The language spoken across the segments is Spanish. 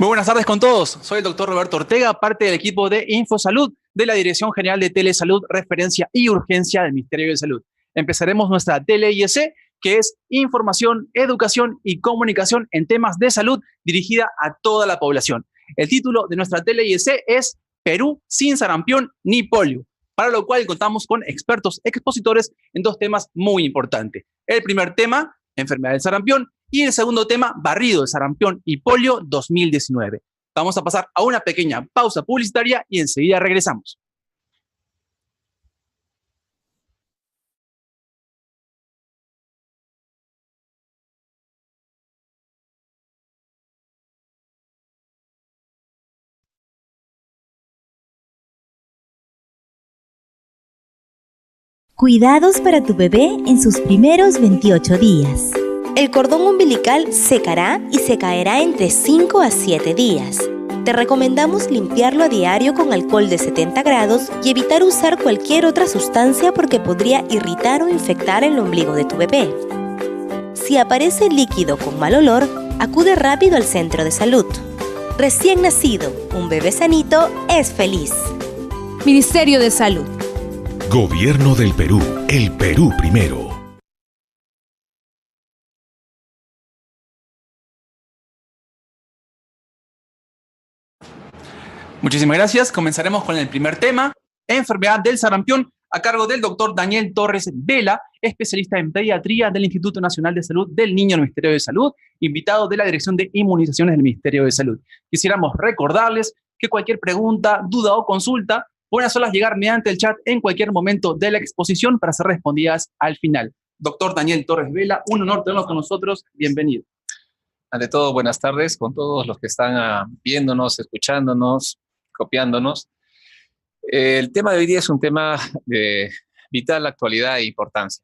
Muy buenas tardes con todos. Soy el doctor Roberto Ortega, parte del equipo de InfoSalud de la Dirección General de Telesalud, Referencia y Urgencia del Ministerio de Salud. Empezaremos nuestra TLIS, que es Información, Educación y Comunicación en temas de salud dirigida a toda la población. El título de nuestra TLIS es Perú sin sarampión ni polio, para lo cual contamos con expertos expositores en dos temas muy importantes. El primer tema, enfermedad del sarampión, y el segundo tema, barrido de sarampión y polio 2019. Vamos a pasar a una pequeña pausa publicitaria y enseguida regresamos. Cuidados para tu bebé en sus primeros 28 días. El cordón umbilical secará y se caerá entre 5 a 7 días. Te recomendamos limpiarlo a diario con alcohol de 70 grados y evitar usar cualquier otra sustancia porque podría irritar o infectar el ombligo de tu bebé. Si aparece líquido con mal olor, acude rápido al centro de salud. Recién nacido, un bebé sanito es feliz. Ministerio de Salud. Gobierno del Perú, el Perú primero. Muchísimas gracias. Comenzaremos con el primer tema, enfermedad del sarampión, a cargo del doctor Daniel Torres Vela, especialista en pediatría del Instituto Nacional de Salud del Niño del Ministerio de Salud, invitado de la Dirección de Inmunizaciones del Ministerio de Salud. Quisiéramos recordarles que cualquier pregunta, duda o consulta pueden hacerlas llegar mediante el chat en cualquier momento de la exposición para ser respondidas al final. Doctor Daniel Torres Vela, un honor tenerlo con nosotros. Bienvenido. Ante todo, buenas tardes con todos los que están viéndonos, escuchándonos, copiándonos. El tema de hoy día es un tema de vital actualidad e importancia.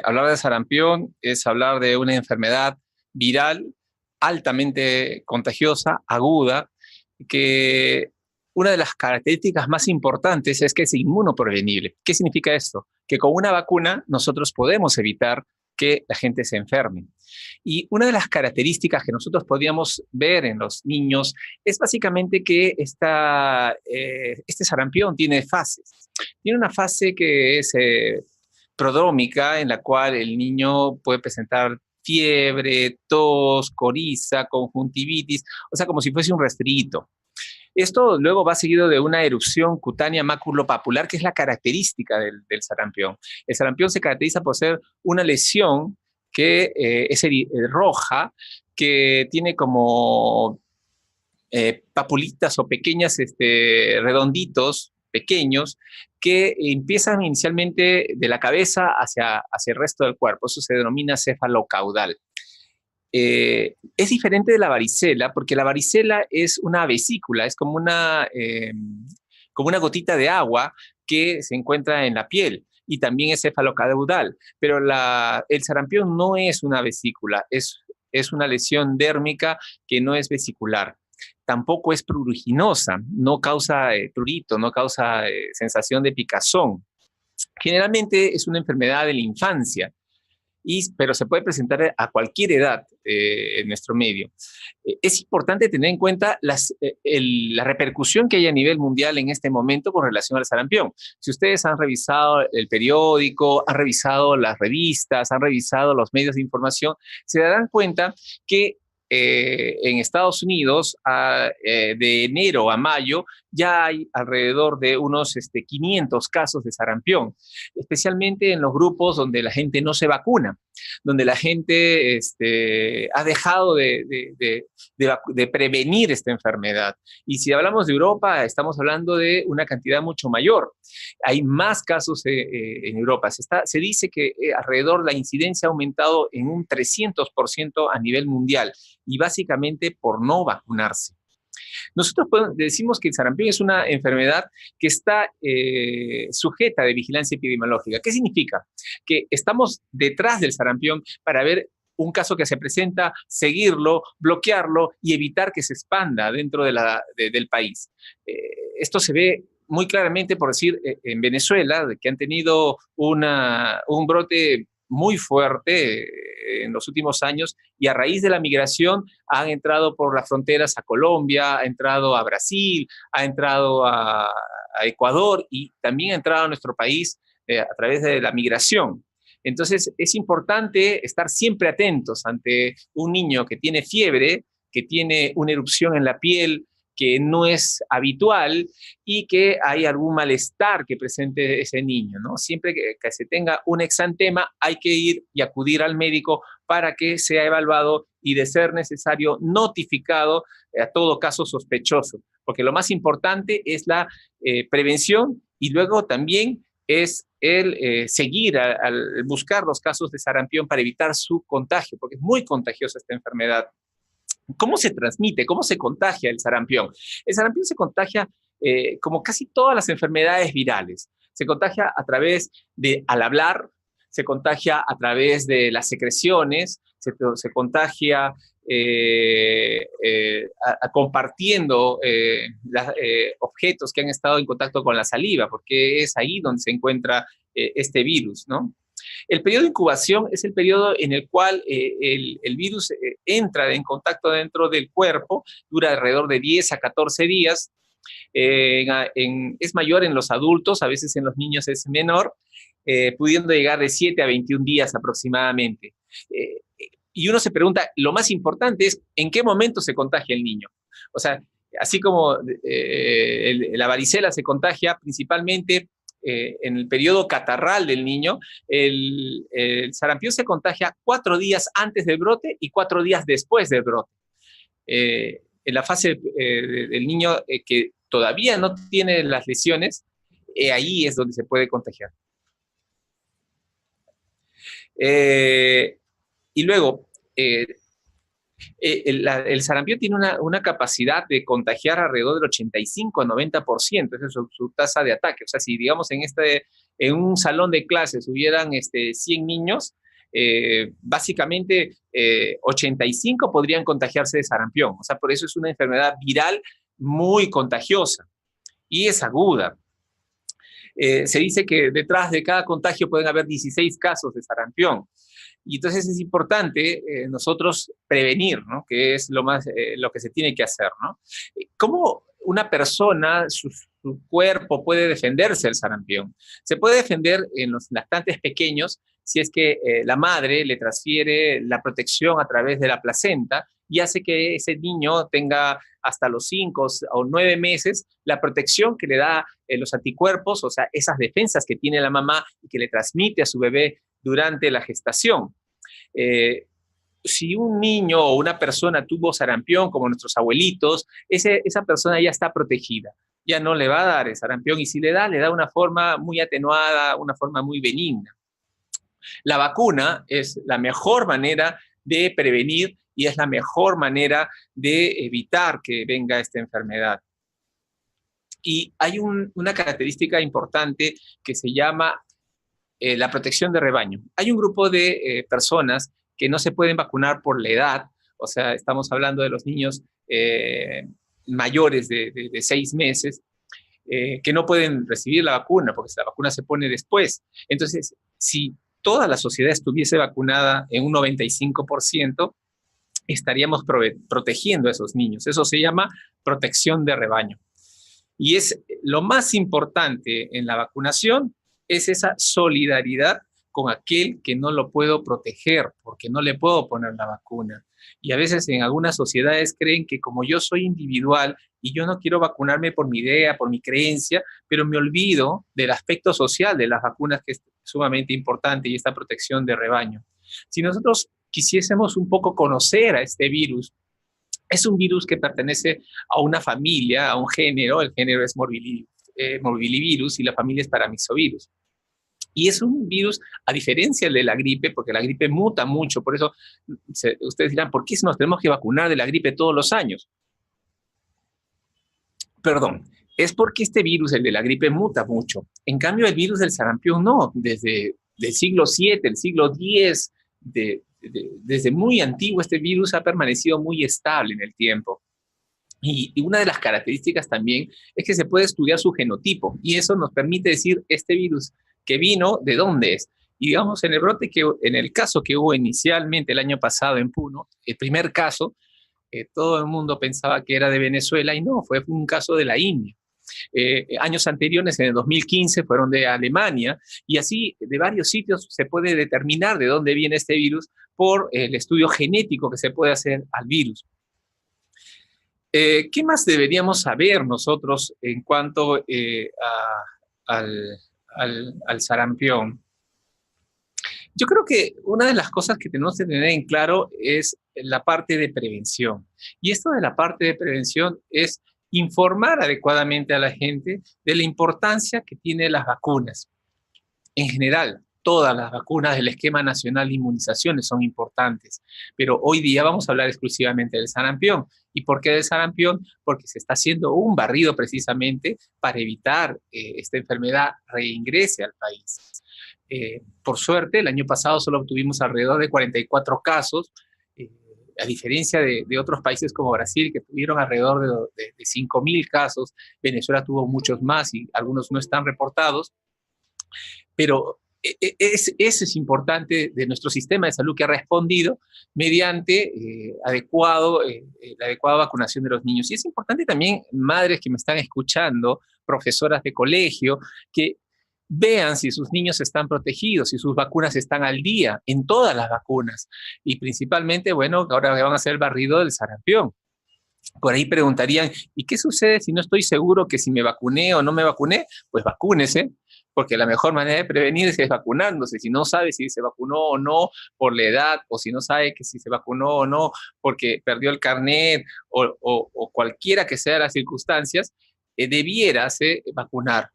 Hablar de sarampión es hablar de una enfermedad viral altamente contagiosa, aguda, que una de las características más importantes es que es inmunoprevenible. ¿Qué significa esto? Que con una vacuna nosotros podemos evitar que la gente se enferme. Y una de las características que nosotros podíamos ver en los niños es básicamente que este sarampión tiene fases. Tiene una fase que es prodrómica, en la cual el niño puede presentar fiebre, tos, coriza, conjuntivitis, o sea, como si fuese un resfriado. Esto luego va seguido de una erupción cutánea maculopapular, que es la característica del sarampión. El sarampión se caracteriza por ser una lesión que es roja, que tiene como papulitas o pequeñas redonditos, pequeños, que empiezan inicialmente de la cabeza hacia el resto del cuerpo. Eso se denomina cefalocaudal. Es diferente de la varicela, porque la varicela es una vesícula, es como una gotita de agua que se encuentra en la piel y también es cefalocaudal, pero el sarampión no es una vesícula, es una lesión dérmica que no es vesicular. Tampoco es pruriginosa, no causa prurito, no causa sensación de picazón. Generalmente es una enfermedad de la infancia, pero se puede presentar a cualquier edad en nuestro medio. Es importante tener en cuenta la repercusión que hay a nivel mundial en este momento con relación al sarampión. Si ustedes han revisado el periódico, han revisado las revistas, han revisado los medios de información, se darán cuenta que en Estados Unidos, de enero a mayo, ya hay alrededor de unos 500 casos de sarampión, especialmente en los grupos donde la gente no se vacuna, donde la gente ha dejado de prevenir esta enfermedad. Y si hablamos de Europa, estamos hablando de una cantidad mucho mayor. Hay más casos en Europa. Se dice que alrededor la incidencia ha aumentado en un 300% a nivel mundial, y básicamente por no vacunarse. Nosotros decimos que el sarampión es una enfermedad que está sujeta de vigilancia epidemiológica. ¿Qué significa? Que estamos detrás del sarampión para ver un caso que se presenta, seguirlo, bloquearlo y evitar que se expanda dentro del país. Esto se ve muy claramente, por decir, en Venezuela, que han tenido un brote muy fuerte en los últimos años, y a raíz de la migración han entrado por las fronteras a Colombia, ha entrado a Brasil, ha entrado a Ecuador y también ha entrado a nuestro país a través de la migración. Entonces, es importante estar siempre atentos ante un niño que tiene fiebre, que tiene una erupción en la piel que no es habitual y que hay algún malestar que presente ese niño, ¿no? Siempre que se tenga un exantema, hay que ir y acudir al médico para que sea evaluado y, de ser necesario, notificado a todo caso sospechoso, porque lo más importante es la prevención, y luego también es el seguir al buscar los casos de sarampión para evitar su contagio, porque es muy contagiosa esta enfermedad. ¿Cómo se transmite? ¿Cómo se contagia el sarampión? El sarampión se contagia como casi todas las enfermedades virales. Se contagia a través de, al hablar, se contagia a través de las secreciones, se contagia compartiendo objetos que han estado en contacto con la saliva, porque es ahí donde se encuentra este virus, ¿no? El periodo de incubación es el periodo en el cual el virus entra en contacto dentro del cuerpo, dura alrededor de 10 a 14 días, es mayor en los adultos, a veces en los niños es menor, pudiendo llegar de 7 a 21 días aproximadamente. Y uno se pregunta, lo más importante es, ¿en qué momento se contagia el niño? O sea, así como la varicela se contagia principalmente en el periodo catarral del niño, el sarampión se contagia 4 días antes del brote y 4 días después del brote. En la fase del niño que todavía no tiene las lesiones, ahí es donde se puede contagiar. Y luego, el sarampión tiene una capacidad de contagiar alrededor del 85 a 90%, esa es su tasa de ataque. O sea, si digamos en un salón de clases hubieran 100 niños, básicamente 85 podrían contagiarse de sarampión. O sea, por eso es una enfermedad viral muy contagiosa y es aguda. Se dice que detrás de cada contagio pueden haber 16 casos de sarampión. Y entonces es importante nosotros prevenir, ¿no? Que es lo que se tiene que hacer, ¿no? ¿Cómo una persona, su cuerpo puede defenderse del sarampión? Se puede defender en los lactantes pequeños si es que la madre le transfiere la protección a través de la placenta y hace que ese niño tenga hasta los 5 o 9 meses la protección que le da los anticuerpos, o sea, esas defensas que tiene la mamá y que le transmite a su bebé durante la gestación. Si un niño o una persona tuvo sarampión, como nuestros abuelitos, esa persona ya está protegida, ya no le va a dar el sarampión, y si le da una forma muy atenuada, una forma muy benigna. La vacuna es la mejor manera de prevenir y es la mejor manera de evitar que venga esta enfermedad. Y hay una característica importante que se llama la protección de rebaño. Hay un grupo de personas que no se pueden vacunar por la edad, o sea, estamos hablando de los niños mayores de 6 meses, que no pueden recibir la vacuna porque la vacuna se pone después. Entonces, si toda la sociedad estuviese vacunada en un 95%, estaríamos protegiendo a esos niños. Eso se llama protección de rebaño. Y es lo más importante en la vacunación, es esa solidaridad con aquel que no lo puedo proteger porque no le puedo poner la vacuna. Y a veces en algunas sociedades creen que como yo soy individual y yo no quiero vacunarme por mi idea, por mi creencia, pero me olvido del aspecto social de las vacunas, que es sumamente importante, y esta protección de rebaño. Si nosotros quisiésemos un poco conocer a este virus, es un virus que pertenece a una familia, a un género. El género es morbillivirus y la familia es paramyxovirus. Y es un virus, a diferencia de la gripe, porque la gripe muta mucho, por eso ustedes dirán, ¿por qué nos tenemos que vacunar de la gripe todos los años? Perdón, es porque este virus, el de la gripe, muta mucho. En cambio, el virus del sarampión no. Desde el siglo VII, el siglo X, desde muy antiguo, este virus ha permanecido muy estable en el tiempo. Y una de las características también es que se puede estudiar su genotipo, y eso nos permite decir este virus que vino, ¿de dónde es? Y digamos, en el caso que hubo inicialmente el año pasado en Puno, el primer caso, todo el mundo pensaba que era de Venezuela y no, fue un caso de la India. Años anteriores, en el 2015, fueron de Alemania, y así de varios sitios se puede determinar de dónde viene este virus por el estudio genético que se puede hacer al virus. ¿Qué más deberíamos saber nosotros en cuanto al sarampión? Yo creo que una de las cosas que tenemos que tener en claro es la parte de prevención. Y esto de la parte de prevención es informar adecuadamente a la gente de la importancia que tienen las vacunas. En general, todas las vacunas del esquema nacional de inmunizaciones son importantes, pero hoy día vamos a hablar exclusivamente del sarampión. ¿Y por qué del sarampión? Porque se está haciendo un barrido precisamente para evitar esta enfermedad reingrese al país. Por suerte, el año pasado solo obtuvimos alrededor de 44 casos, a diferencia de otros países como Brasil, que tuvieron alrededor de 5.000 casos. Venezuela tuvo muchos más y algunos no están reportados. Pero eso es importante de nuestro sistema de salud, que ha respondido mediante la adecuada vacunación de los niños. Y es importante también, madres que me están escuchando, profesoras de colegio, que vean si sus niños están protegidos, si sus vacunas están al día, en todas las vacunas. Y principalmente, bueno, ahora van a hacer el barrido del sarampión. Por ahí preguntarían, ¿y qué sucede si no estoy seguro que si me vacuné o no me vacuné? Pues vacúnese, porque la mejor manera de prevenir es vacunándose. Si no sabe si se vacunó o no por la edad, o si no sabe que si se vacunó o no porque perdió el carnet, o cualquiera que sea las circunstancias, debiérase vacunar.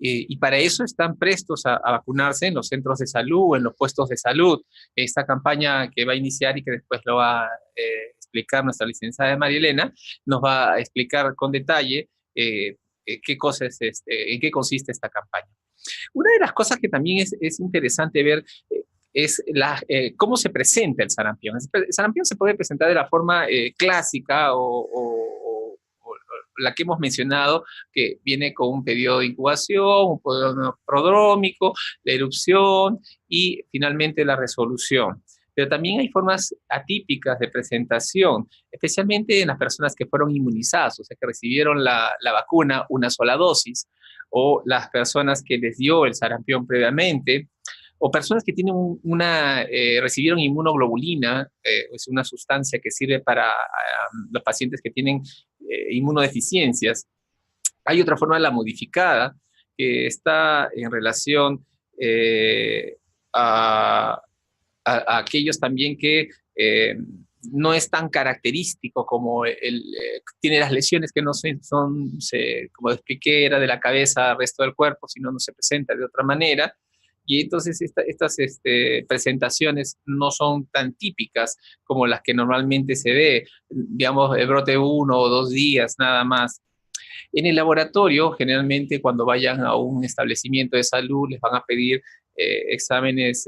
Y para eso están prestos a vacunarse en los centros de salud, en los puestos de salud. Esta campaña que va a iniciar y que después lo va a explicar nuestra licenciada María Elena, nos va a explicar con detalle en qué consiste esta campaña. Una de las cosas que también es interesante ver es cómo se presenta el sarampión. El sarampión se puede presentar de la forma clásica o la que hemos mencionado, que viene con un periodo de incubación, un periodo prodrómico, la erupción y finalmente la resolución. Pero también hay formas atípicas de presentación, especialmente en las personas que fueron inmunizadas, o sea, que recibieron la vacuna una sola dosis, o las personas que les dio el sarampión previamente, o personas que tienen recibieron inmunoglobulina, es una sustancia que sirve para los pacientes que tienen inmunodeficiencias. Hay otra forma, la modificada, que está en relación a aquellos también que no es tan característico como tiene las lesiones que no son, como expliqué, era de la cabeza al resto del cuerpo, sino no se presenta de otra manera. Y entonces estas presentaciones no son tan típicas como las que normalmente se ve, digamos, el brote 1 o 2 días nada más. En el laboratorio, generalmente cuando vayan a un establecimiento de salud, les van a pedir exámenes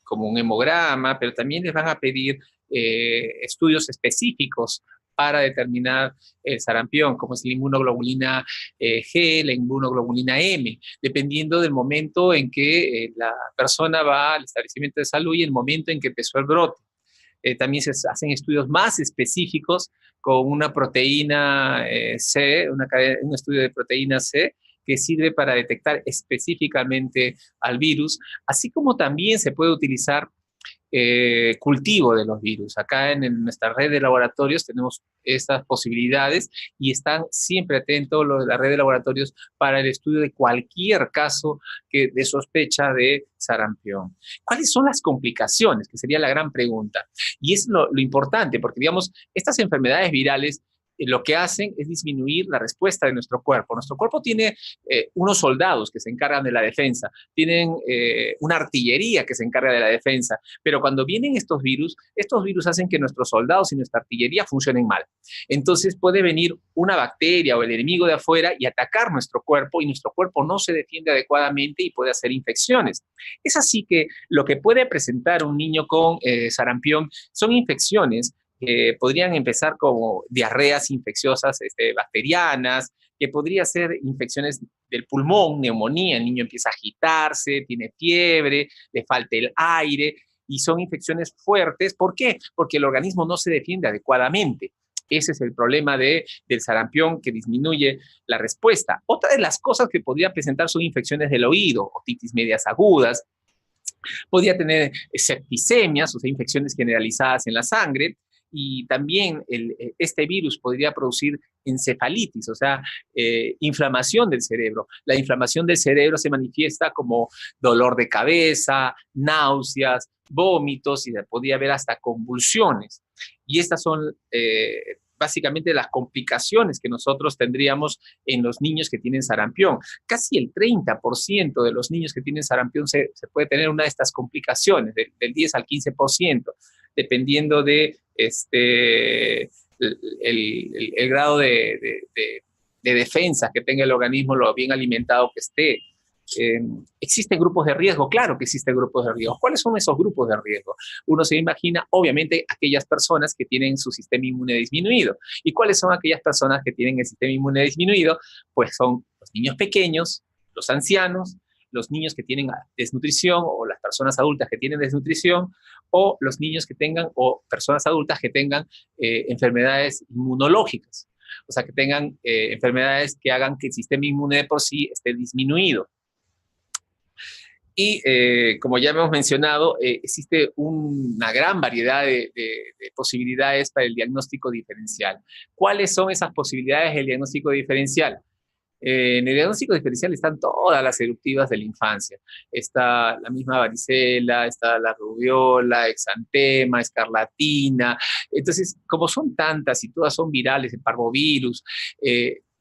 como un hemograma, pero también les van a pedir estudios específicos para determinar el sarampión, como es la inmunoglobulina G, la inmunoglobulina M, dependiendo del momento en que la persona va al establecimiento de salud y el momento en que empezó el brote. También se hacen estudios más específicos con una proteína C, un estudio de proteína C, que sirve para detectar específicamente al virus, así como también se puede utilizar cultivo de los virus. Acá en nuestra red de laboratorios tenemos estas posibilidades y están siempre atentos los de la red de laboratorios para el estudio de cualquier caso de sospecha de sarampión. ¿Cuáles son las complicaciones? Que sería la gran pregunta. Y es lo importante, porque digamos, estas enfermedades virales lo que hacen es disminuir la respuesta de nuestro cuerpo. Nuestro cuerpo tiene unos soldados que se encargan de la defensa, tienen una artillería que se encarga de la defensa, pero cuando vienen estos virus hacen que nuestros soldados y nuestra artillería funcionen mal. Entonces puede venir una bacteria o el enemigo de afuera y atacar nuestro cuerpo, y nuestro cuerpo no se defiende adecuadamente y puede hacer infecciones. Es así que lo que puede presentar un niño con sarampión son infecciones que podrían empezar como diarreas infecciosas bacterianas, que podría ser infecciones del pulmón, neumonía, el niño empieza a agitarse, tiene fiebre, le falta el aire, y son infecciones fuertes. ¿Por qué? Porque el organismo no se defiende adecuadamente. Ese es el problema del sarampión, que disminuye la respuesta. Otra de las cosas que podría presentar son infecciones del oído, otitis medias agudas, podría tener septicemias, o sea, infecciones generalizadas en la sangre, y también este virus podría producir encefalitis, o sea, inflamación del cerebro. La inflamación del cerebro se manifiesta como dolor de cabeza, náuseas, vómitos, y podría haber hasta convulsiones. Y estas son básicamente las complicaciones que nosotros tendríamos en los niños que tienen sarampión. Casi el 30% de los niños que tienen sarampión se puede tener una de estas complicaciones, del 10 al 15%, dependiendo de el grado de defensa que tenga el organismo, lo bien alimentado que esté. ¿Existen grupos de riesgo? Claro que existen grupos de riesgo. ¿Cuáles son esos grupos de riesgo? Uno se imagina, obviamente, aquellas personas que tienen su sistema inmune disminuido. ¿Y cuáles son aquellas personas que tienen el sistema inmune disminuido? Pues son los niños pequeños, los ancianos, los niños que tienen desnutrición, o las personas adultas que tienen desnutrición, o los niños que tengan, o personas adultas que tengan enfermedades inmunológicas. O sea, que tengan enfermedades que hagan que el sistema inmune de por sí esté disminuido. Y como ya hemos mencionado, existe una gran variedad de posibilidades para el diagnóstico diferencial. ¿Cuáles son esas posibilidades del diagnóstico diferencial? En el diagnóstico diferencial están todas las eruptivas de la infancia. Está la misma varicela, está la rubiola, exantema, escarlatina. Entonces, como son tantas y todas son virales, el parvovirus,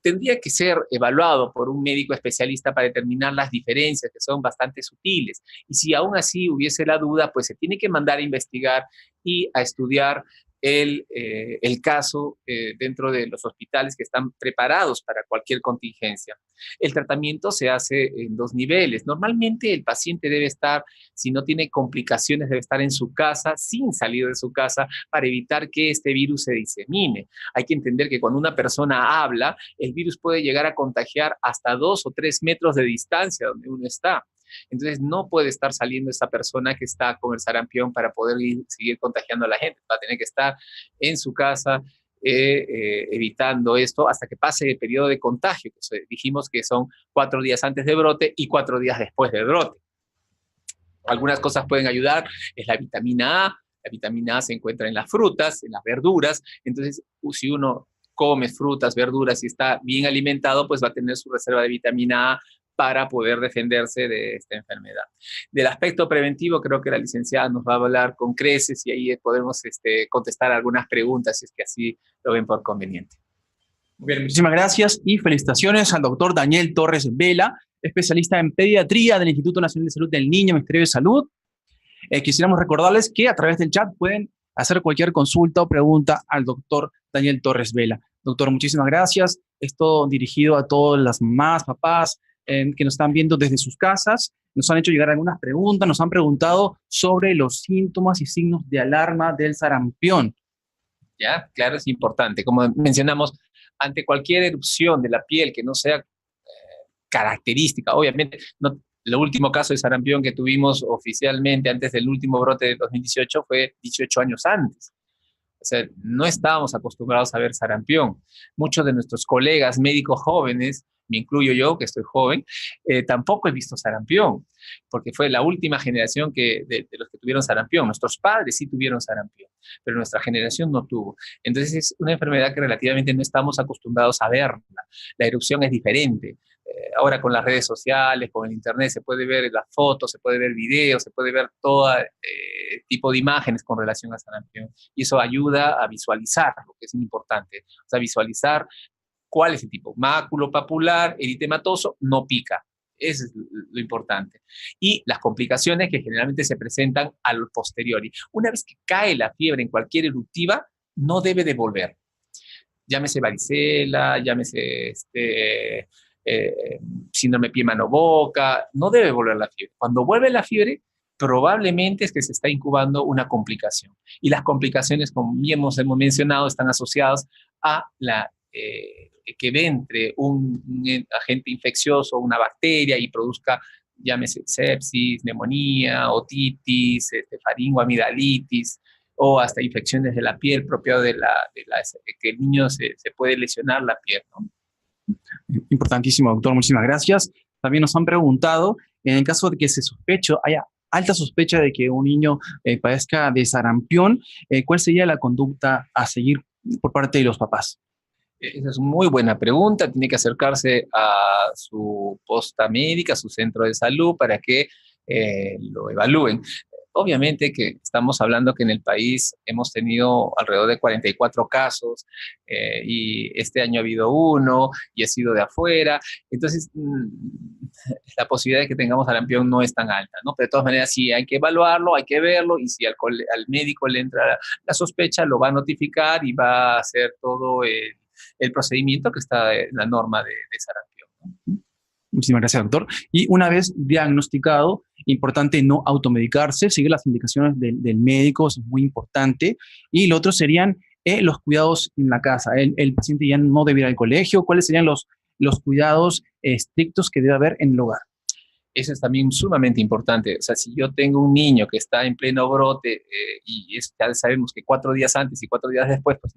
tendría que ser evaluado por un médico especialista para determinar las diferencias, que son bastante sutiles. Y si aún así hubiese la duda, pues se tiene que mandar a investigar y a estudiar el caso dentro de los hospitales que están preparados para cualquier contingencia. El tratamiento se hace en 2 niveles. Normalmente el paciente debe estar, si no tiene complicaciones, debe estar en su casa, sin salir de su casa, para evitar que este virus se disemine. Hay que entender que cuando una persona habla, el virus puede llegar a contagiar hasta 2 o 3 metros de distancia donde uno está. Entonces no puede estar saliendo esa persona que está con el sarampión para poder seguir contagiando a la gente. Va a tener que estar en su casa evitando esto hasta que pase el periodo de contagio, que dijimos que son 4 días antes del brote y 4 días después del brote. Algunas cosas pueden ayudar, es la vitamina A. La vitamina A se encuentra en las frutas, en las verduras. Entonces, si uno come frutas, verduras y está bien alimentado, pues va a tener su reserva de vitamina A para poder defenderse de esta enfermedad. Del aspecto preventivo, creo que la licenciada nos va a hablar con creces, y ahí podemos contestar algunas preguntas, si es que así lo ven por conveniente. Muy bien, muchísimas gracias y felicitaciones al doctor Daniel Torres Vela, especialista en pediatría del Instituto Nacional de Salud del Niño, Ministerio de Salud. Quisiéramos recordarles que a través del chat pueden hacer cualquier consulta o pregunta al doctor Daniel Torres Vela. Doctor, muchísimas gracias. Esto dirigido a todas las mamás, papás, que nos están viendo desde sus casas. Nos han hecho llegar algunas preguntas, nos han preguntado sobre los síntomas y signos de alarma del sarampión. Ya, claro, es importante. Como mencionamos, ante cualquier erupción de la piel que no sea característica, obviamente, no, el último caso de sarampión que tuvimos oficialmente antes del último brote de 2018 fue 18 años antes. O sea, no estábamos acostumbrados a ver sarampión. Muchos de nuestros colegas médicos jóvenes, me incluyo yo, que estoy joven, tampoco he visto sarampión, porque fue la última generación de los que tuvieron sarampión. Nuestros padres sí tuvieron sarampión, pero nuestra generación no tuvo. Entonces es una enfermedad que relativamente no estamos acostumbrados a verla. La erupción es diferente. Ahora con las redes sociales, con el internet, se puede ver las fotos, se puede ver videos, se puede ver todo tipo de imágenes con relación a sarampión. Y eso ayuda a visualizar, lo que es importante. O sea, visualizar cuál es el tipo. Máculo-papular, eritematoso, no pica. Eso es lo importante. Y las complicaciones que generalmente se presentan al posteriori. Una vez que cae la fiebre en cualquier eruptiva, no debe de volver. Llámese varicela, llámese síndrome pie-mano-boca, no debe volver la fiebre. Cuando vuelve la fiebre, probablemente es que se está incubando una complicación. Y las complicaciones, como bien hemos mencionado, están asociadas a la que ve entre un agente infeccioso, una bacteria, y produzca, llámese sepsis, neumonía, otitis, faringoamidalitis, o hasta infecciones de la piel propia que el niño se puede lesionar la piel, ¿no? Importantísimo, doctor, muchísimas gracias. También nos han preguntado, en el caso de que haya alta sospecha de que un niño padezca de sarampión, ¿cuál sería la conducta a seguir por parte de los papás? Esa es muy buena pregunta. Tiene que acercarse a su posta médica, a su centro de salud, para que lo evalúen. Obviamente que estamos hablando que en el país hemos tenido alrededor de 44 casos y este año ha habido uno y ha sido de afuera. Entonces, la posibilidad de que tengamos sarampión no es tan alta, ¿no? Pero de todas maneras, sí hay que evaluarlo, hay que verlo, y si al médico le entra la sospecha, lo va a notificar y va a hacer todo el procedimiento que está en la norma de sarampión, ¿no? Muchísimas gracias, doctor. Y una vez diagnosticado, importante no automedicarse, seguir las indicaciones del médico, eso es muy importante. Y lo otro serían los cuidados en la casa. El paciente ya no debe ir al colegio. ¿Cuáles serían los cuidados estrictos que debe haber en el hogar? Eso es también sumamente importante. O sea, si yo tengo un niño que está en pleno brote ya sabemos que 4 días antes y 4 días después, pues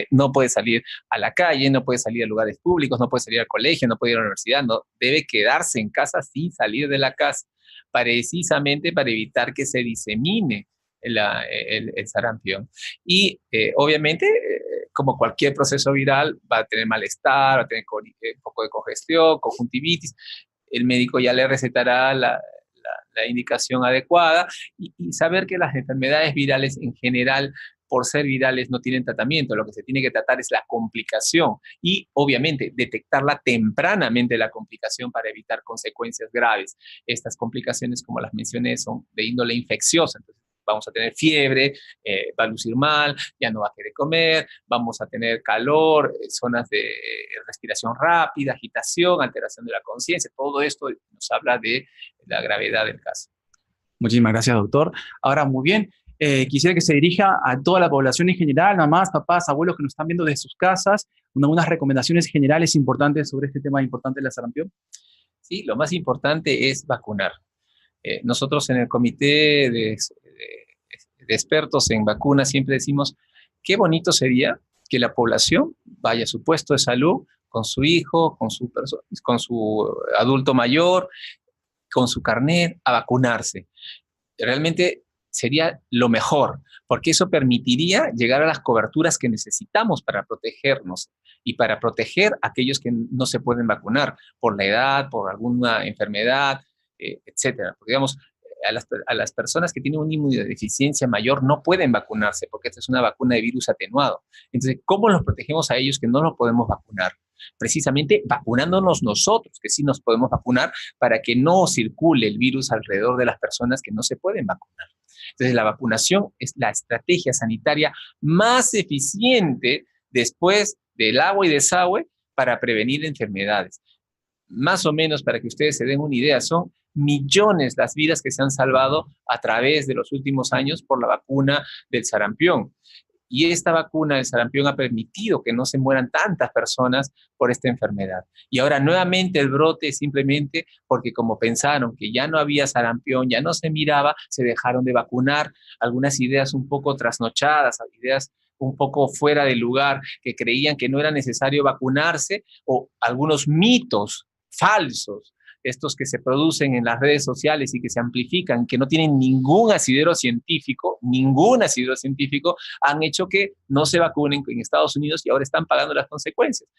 no puede salir a la calle, no puede salir a lugares públicos, no puede salir al colegio, no puede ir a la universidad, no, debe quedarse en casa sin salir de la casa, precisamente para evitar que se disemine el sarampión. Y obviamente, como cualquier proceso viral, va a tener malestar, va a tener un poco de congestión, conjuntivitis. El médico ya le recetará la indicación adecuada, y saber que las enfermedades virales en general, por ser virales, no tienen tratamiento. Lo que se tiene que tratar es la complicación y, obviamente, detectarla tempranamente, la complicación, para evitar consecuencias graves. Estas complicaciones, como las mencioné, son de índole infecciosa. Entonces, vamos a tener fiebre, va a lucir mal, ya no va a querer comer, vamos a tener calor, zonas de respiración rápida, agitación, alteración de la conciencia. Todo esto nos habla de la gravedad del caso. Muchísimas gracias, doctor. Ahora, muy bien, quisiera que se dirija a toda la población en general, mamás, papás, abuelos que nos están viendo desde sus casas, unas recomendaciones generales importantes sobre este tema importante de la sarampión. Sí, lo más importante es vacunar. Nosotros en el comité de expertos en vacunas siempre decimos, qué bonito sería que la población vaya a su puesto de salud con su hijo, con su adulto mayor, con su carnet, a vacunarse. Realmente sería lo mejor, porque eso permitiría llegar a las coberturas que necesitamos para protegernos y para proteger a aquellos que no se pueden vacunar por la edad, por alguna enfermedad, etcétera. Porque, digamos, a las personas que tienen una inmunodeficiencia mayor no pueden vacunarse, porque esta es una vacuna de virus atenuado. Entonces, ¿cómo los protegemos a ellos que no los podemos vacunar? Precisamente vacunándonos nosotros, que sí nos podemos vacunar, para que no circule el virus alrededor de las personas que no se pueden vacunar. Entonces, la vacunación es la estrategia sanitaria más eficiente después del agua y desagüe para prevenir enfermedades. Más o menos, para que ustedes se den una idea, son millones las vidas que se han salvado a través de los últimos años por la vacuna del sarampión. Y esta vacuna del sarampión ha permitido que no se mueran tantas personas por esta enfermedad. Y ahora nuevamente el brote es simplemente porque, como pensaron que ya no había sarampión, ya no se miraba, se dejaron de vacunar. Algunas ideas un poco trasnochadas, ideas un poco fuera de lugar, que creían que no era necesario vacunarse, o algunos mitos falsos, estos que se producen en las redes sociales y que se amplifican, que no tienen ningún asidero científico, han hecho que no se vacunen en Estados Unidos, y ahora están pagando las consecuencias.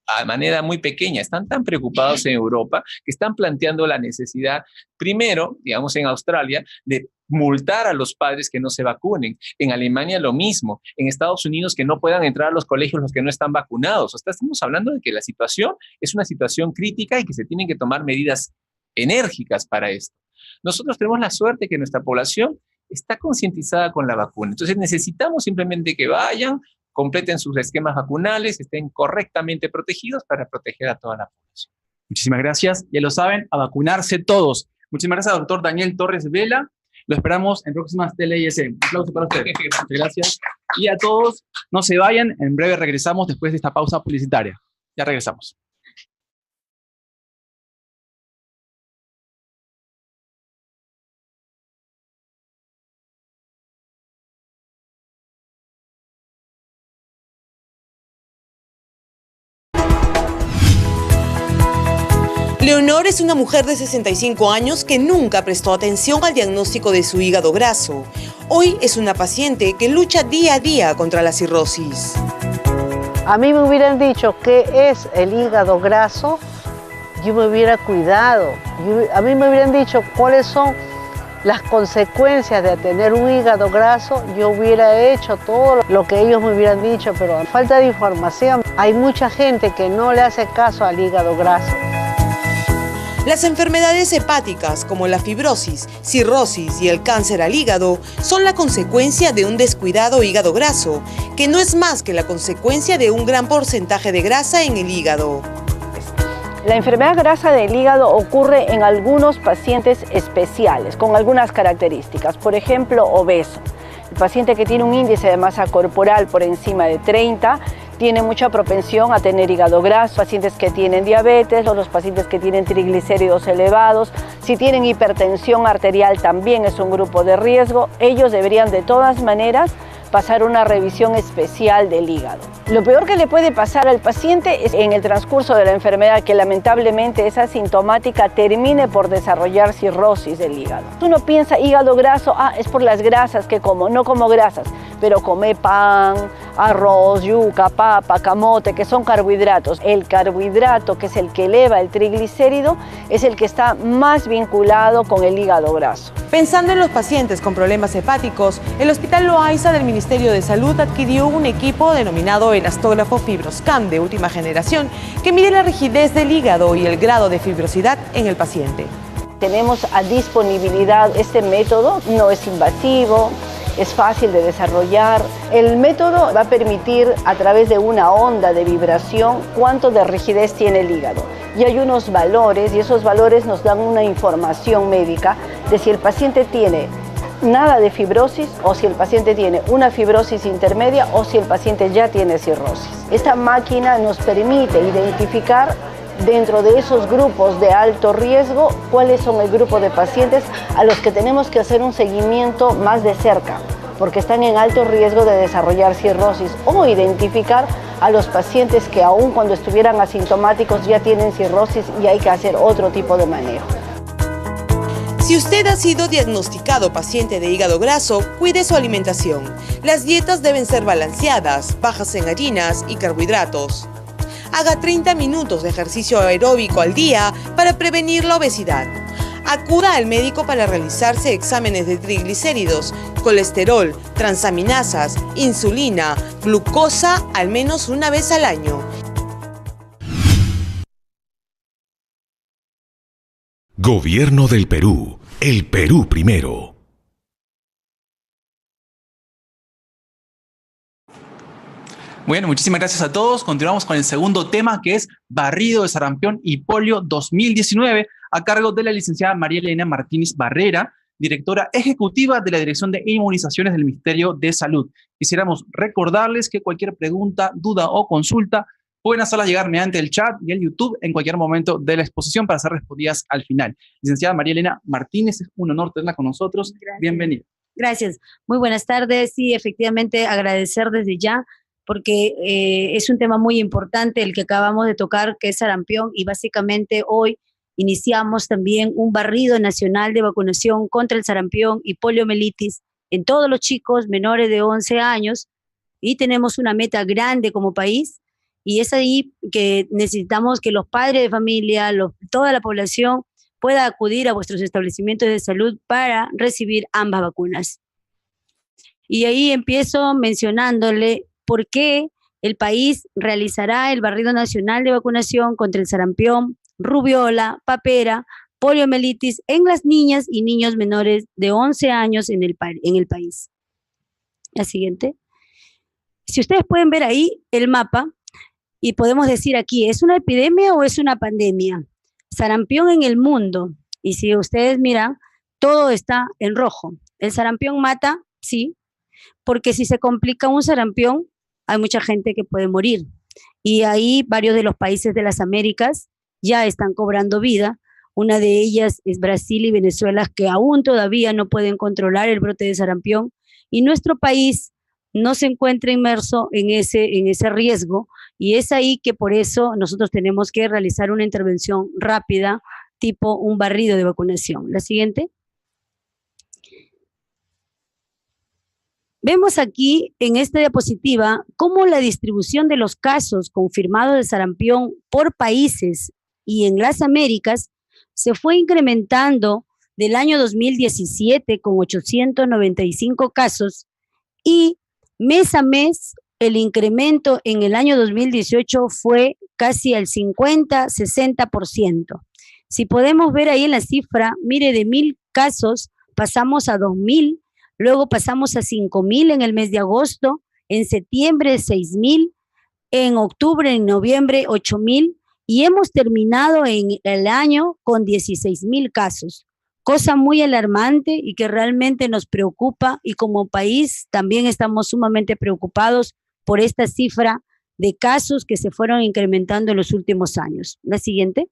A manera muy pequeña, están tan preocupados en Europa que están planteando la necesidad, primero, digamos en Australia, de multar a los padres que no se vacunen. En Alemania lo mismo. En Estados Unidos, que no puedan entrar a los colegios los que no están vacunados. O sea, estamos hablando de que la situación es una situación crítica y que se tienen que tomar medidas enérgicas para esto. Nosotros tenemos la suerte que nuestra población está concientizada con la vacuna. Entonces necesitamos simplemente que vayan, completen sus esquemas vacunales, estén correctamente protegidos para proteger a toda la población. Muchísimas gracias. Ya lo saben, a vacunarse todos. Muchísimas gracias, doctor Daniel Torres Vela. Lo esperamos en próximas TLIS. Un aplauso para ustedes. Muchas gracias. Y a todos, no se vayan. En breve regresamos después de esta pausa publicitaria. Ya regresamos. Leonor es una mujer de 65 años que nunca prestó atención al diagnóstico de su hígado graso. Hoy es una paciente que lucha día a día contra la cirrosis. A mí me hubieran dicho qué es el hígado graso, yo me hubiera cuidado. A mí me hubieran dicho cuáles son las consecuencias de tener un hígado graso, yo hubiera hecho todo lo que ellos me hubieran dicho, pero a falta de información, hay mucha gente que no le hace caso al hígado graso. Las enfermedades hepáticas como la fibrosis, cirrosis y el cáncer al hígado son la consecuencia de un descuidado hígado graso, que no es más que la consecuencia de un gran porcentaje de grasa en el hígado. La enfermedad grasa del hígado ocurre en algunos pacientes especiales, con algunas características. Por ejemplo, obeso. El paciente que tiene un índice de masa corporal por encima de 30 tiene mucha propensión a tener hígado graso, pacientes que tienen diabetes o los pacientes que tienen triglicéridos elevados, si tienen hipertensión arterial también es un grupo de riesgo, ellos deberían de todas maneras pasar una revisión especial del hígado. Lo peor que le puede pasar al paciente es en el transcurso de la enfermedad, que lamentablemente es asintomática, termine por desarrollar cirrosis del hígado. Uno piensa hígado graso, es por las grasas que como, no como grasas, pero come pan, arroz, yuca, papa, camote, que son carbohidratos. El carbohidrato, que es el que eleva el triglicérido, es el que está más vinculado con el hígado graso. Pensando en los pacientes con problemas hepáticos, el Hospital Loaiza del Ministerio de Salud adquirió un equipo denominado elastógrafo FibroScan de última generación que mide la rigidez del hígado y el grado de fibrosidad en el paciente. Tenemos a disponibilidad este método, no es invasivo, es fácil de desarrollar. El método va a permitir a través de una onda de vibración cuánto de rigidez tiene el hígado. Y hay unos valores y esos valores nos dan una información médica de si el paciente tiene nada de fibrosis o si el paciente tiene una fibrosis intermedia o si el paciente ya tiene cirrosis. Esta máquina nos permite identificar dentro de esos grupos de alto riesgo cuáles son el grupo de pacientes a los que tenemos que hacer un seguimiento más de cerca, porque están en alto riesgo de desarrollar cirrosis, o identificar a los pacientes que aun cuando estuvieran asintomáticos ya tienen cirrosis y hay que hacer otro tipo de manejo. Si usted ha sido diagnosticado paciente de hígado graso, cuide su alimentación. Las dietas deben ser balanceadas, bajas en harinas y carbohidratos. Haga 30 minutos de ejercicio aeróbico al día para prevenir la obesidad. Acuda al médico para realizarse exámenes de triglicéridos, colesterol, transaminasas, insulina, glucosa al menos una vez al año. Gobierno del Perú. El Perú primero. Bueno, muchísimas gracias a todos. Continuamos con el segundo tema, que es barrido de sarampión y polio 2019, a cargo de la licenciada María Elena Martínez Barrera, directora ejecutiva de la Dirección de Inmunizaciones del Ministerio de Salud. Quisiéramos recordarles que cualquier pregunta, duda o consulta pueden hacerla llegar mediante el chat y el YouTube en cualquier momento de la exposición para ser respondidas al final. Licenciada María Elena Martínez, es un honor tenerla con nosotros. Gracias. Bienvenida. Gracias. Muy buenas tardes. Sí, efectivamente, agradecer desde ya, porque es un tema muy importante el que acabamos de tocar, que es sarampión, y básicamente hoy iniciamos también un barrido nacional de vacunación contra el sarampión y poliomielitis en todos los chicos menores de 11 años, y tenemos una meta grande como país, y es ahí que necesitamos que los padres de familia, toda la población pueda acudir a vuestros establecimientos de salud para recibir ambas vacunas. Y ahí empiezo mencionándole por qué el país realizará el barrido nacional de vacunación contra el sarampión, rubiola, papera, poliomielitis en las niñas y niños menores de 11 años en el país. La siguiente. Si ustedes pueden ver ahí el mapa, y podemos decir aquí, ¿es una epidemia o es una pandemia? Sarampión en el mundo, y si ustedes miran, todo está en rojo. El sarampión mata, sí, porque si se complica un sarampión, hay mucha gente que puede morir. Y ahí varios de los países de las Américas ya están cobrando vida. Una de ellas es Brasil y Venezuela, que aún todavía no pueden controlar el brote de sarampión. Y nuestro país no se encuentra inmerso en ese riesgo. Y es ahí que por eso nosotros tenemos que realizar una intervención rápida, tipo un barrido de vacunación. La siguiente. Vemos aquí en esta diapositiva cómo la distribución de los casos confirmados de sarampión por países y en las Américas se fue incrementando del año 2017 con 895 casos y mes a mes el incremento en el año 2018 fue casi al 50-60%. Si podemos ver ahí en la cifra, mire, de 1,000 casos pasamos a 2,000. Luego pasamos a 5,000 en el mes de agosto, en septiembre 6,000, en octubre, en noviembre 8,000 y hemos terminado en el año con 16,000 casos. Cosa muy alarmante y que realmente nos preocupa y como país también estamos sumamente preocupados por esta cifra de casos que se fueron incrementando en los últimos años. La siguiente.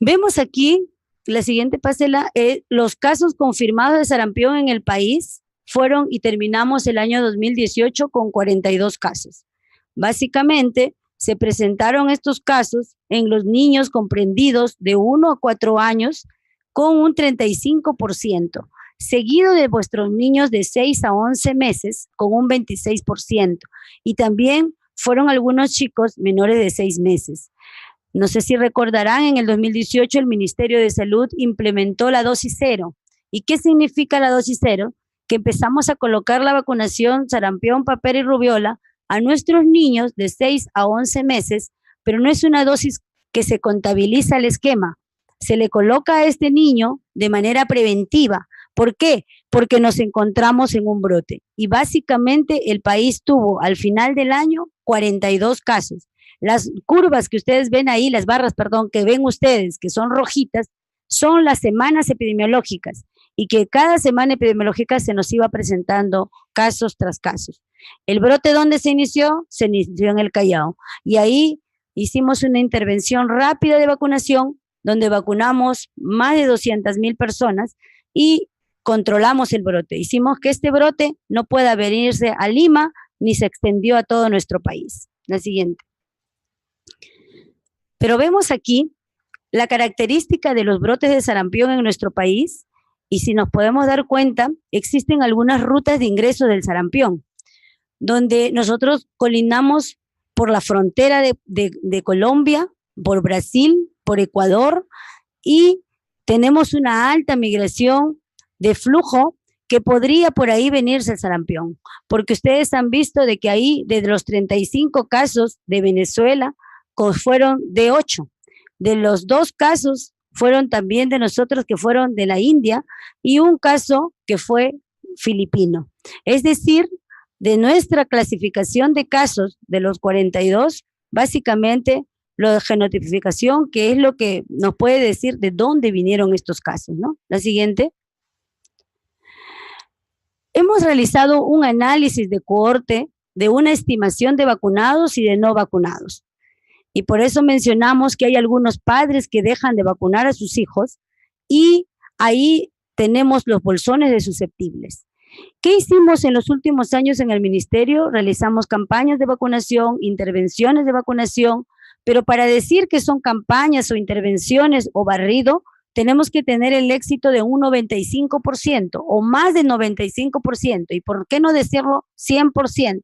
Vemos aquí. La siguiente, pásela, los casos confirmados de sarampión en el país fueron y terminamos el año 2018 con 42 casos. Básicamente, se presentaron estos casos en los niños comprendidos de 1 a 4 años con un 35%, seguido de vuestros niños de 6 a 11 meses con un 26%, y también fueron algunos chicos menores de 6 meses. No sé si recordarán, en el 2018 el Ministerio de Salud implementó la dosis cero. ¿Y qué significa la dosis cero? Que empezamos a colocar la vacunación sarampión, papera y rubiola a nuestros niños de 6 a 11 meses, pero no es una dosis que se contabiliza el esquema. Se le coloca a este niño de manera preventiva. ¿Por qué? Porque nos encontramos en un brote. Y básicamente el país tuvo al final del año 42 casos. Las curvas que ustedes ven ahí, las barras, perdón, que ven ustedes, que son rojitas, son las semanas epidemiológicas y que cada semana epidemiológica se nos iba presentando casos tras casos. ¿El brote dónde se inició? Se inició en el Callao. Y ahí hicimos una intervención rápida de vacunación, donde vacunamos más de 200,000 personas y controlamos el brote. Hicimos que este brote no pueda venirse a Lima ni se extendió a todo nuestro país. La siguiente. Pero vemos aquí la característica de los brotes de sarampión en nuestro país y si nos podemos dar cuenta, existen algunas rutas de ingreso del sarampión, donde nosotros colindamos por la frontera de Colombia, por Brasil, por Ecuador y tenemos una alta migración de flujo que podría por ahí venirse el sarampión, porque ustedes han visto de que ahí, de los 35 casos de Venezuela, fueron de 8. De los 2 casos fueron también de nosotros que fueron de la India y un caso que fue filipino. Es decir, de nuestra clasificación de casos de los 42, básicamente la genotipificación, que es lo que nos puede decir de dónde vinieron estos casos, ¿no? La siguiente. Hemos realizado un análisis de cohorte de una estimación de vacunados y de no vacunados. Y por eso mencionamos que hay algunos padres que dejan de vacunar a sus hijos y ahí tenemos los bolsones de susceptibles. ¿Qué hicimos en los últimos años en el ministerio? Realizamos campañas de vacunación, intervenciones de vacunación, pero para decir que son campañas o intervenciones o barrido, tenemos que tener el éxito de un 95% o más de 95%. ¿Y por qué no decirlo 100%?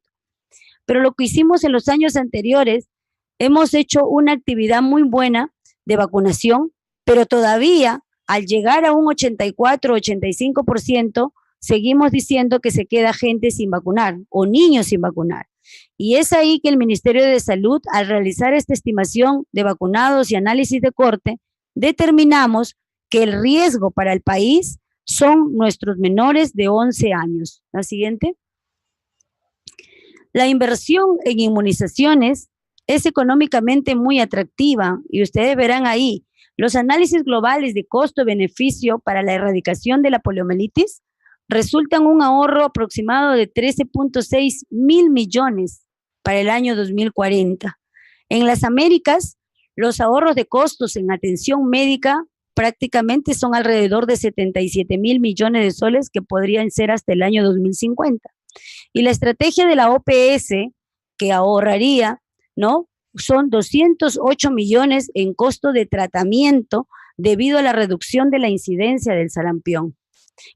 Pero lo que hicimos en los años anteriores, hemos hecho una actividad muy buena de vacunación, pero todavía al llegar a un 84-85%, seguimos diciendo que se queda gente sin vacunar o niños sin vacunar. Y es ahí que el Ministerio de Salud, al realizar esta estimación de vacunados y análisis de corte, determinamos que el riesgo para el país son nuestros menores de 11 años. La siguiente. La inversión en inmunizaciones es económicamente muy atractiva y ustedes verán ahí, Los análisis globales de costo-beneficio para la erradicación de la poliomielitis resultan un ahorro aproximado de 13.6 mil millones para el año 2040. En las Américas, los ahorros de costos en atención médica prácticamente son alrededor de 77 mil millones de soles, que podrían ser hasta el año 2050. Y la estrategia de la OPS que ahorraría, ¿no?, son 208 millones en costo de tratamiento debido a la reducción de la incidencia del sarampión.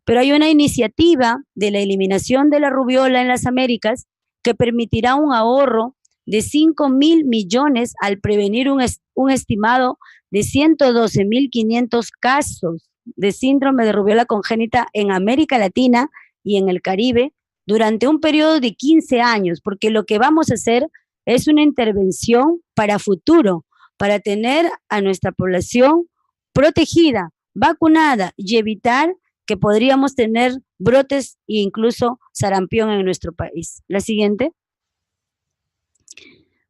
Pero hay una iniciativa de la eliminación de la rubiola en las Américas que permitirá un ahorro de 5 mil millones al prevenir un estimado de 112.500 casos de síndrome de rubiola congénita en América Latina y en el Caribe durante un periodo de 15 años, porque lo que vamos a hacer es una intervención para futuro, para tener a nuestra población protegida, vacunada y evitar que podríamos tener brotes e incluso sarampión en nuestro país. La siguiente.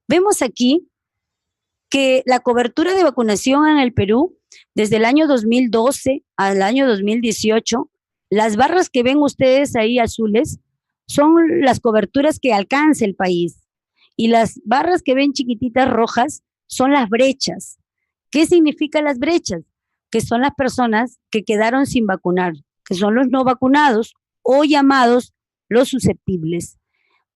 Vemos aquí que la cobertura de vacunación en el Perú, desde el año 2012 al año 2018, las barras que ven ustedes ahí azules son las coberturas que alcanza el país. Y las barras que ven chiquititas rojas son las brechas. ¿Qué significan las brechas? Que son las personas que quedaron sin vacunar, que son los no vacunados o llamados los susceptibles.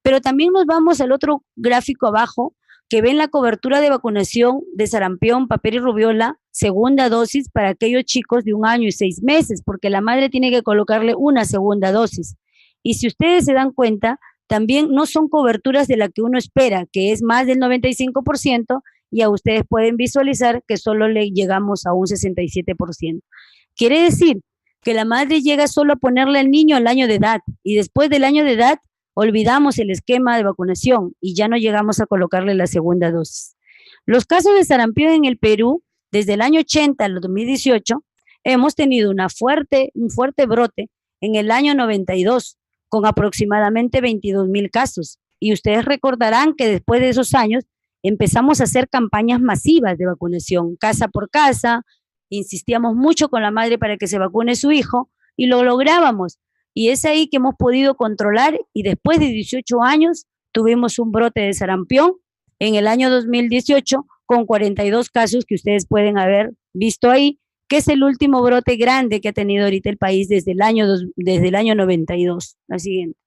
Pero también nos vamos al otro gráfico abajo, que ven la cobertura de vacunación de sarampión, papera y rubiola, segunda dosis para aquellos chicos de 1 año y 6 meses, porque la madre tiene que colocarle una segunda dosis. Y si ustedes se dan cuenta, también no son coberturas de la que uno espera, que es más del 95%, y a ustedes pueden visualizar que solo le llegamos a un 67%. Quiere decir que la madre llega solo a ponerle al niño al año de edad, y después del año de edad olvidamos el esquema de vacunación y ya no llegamos a colocarle la segunda dosis. Los casos de sarampión en el Perú, desde el año 80 al 2018, hemos tenido un fuerte brote en el año 92, con aproximadamente 22,000 casos. Y ustedes recordarán que después de esos años empezamos a hacer campañas masivas de vacunación, casa por casa, insistíamos mucho con la madre para que se vacune su hijo y lo lográbamos. Y es ahí que hemos podido controlar, y después de 18 años tuvimos un brote de sarampión en el año 2018 con 42 casos que ustedes pueden haber visto ahí, que es el último brote grande que ha tenido ahorita el país desde el año 92. La siguiente.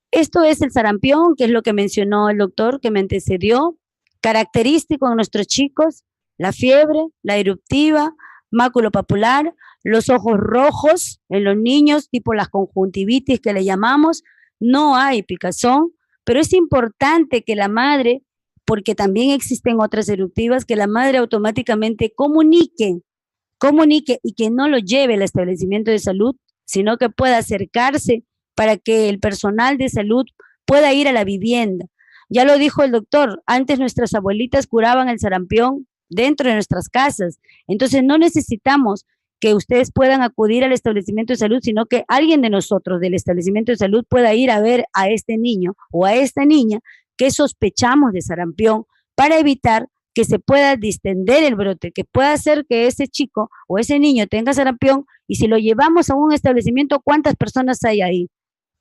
Esto es el sarampión, que es lo que mencionó el doctor que me antecedió, característico en nuestros chicos, la fiebre, la eruptiva, maculopapular, los ojos rojos en los niños, tipo las conjuntivitis que le llamamos, no hay picazón, pero es importante que la madre, porque también existen otras eruptivas, que la madre automáticamente comunique y que no lo lleve al establecimiento de salud, sino que pueda acercarse para que el personal de salud pueda ir a la vivienda. Ya lo dijo el doctor, antes nuestras abuelitas curaban el sarampión dentro de nuestras casas, entonces no necesitamos que ustedes puedan acudir al establecimiento de salud, sino que alguien de nosotros del establecimiento de salud pueda ir a ver a este niño o a esta niña que sospechamos de sarampión, para evitar que se pueda distender el brote, que pueda hacer que ese chico o ese niño tenga sarampión, y si lo llevamos a un establecimiento, ¿cuántas personas hay ahí?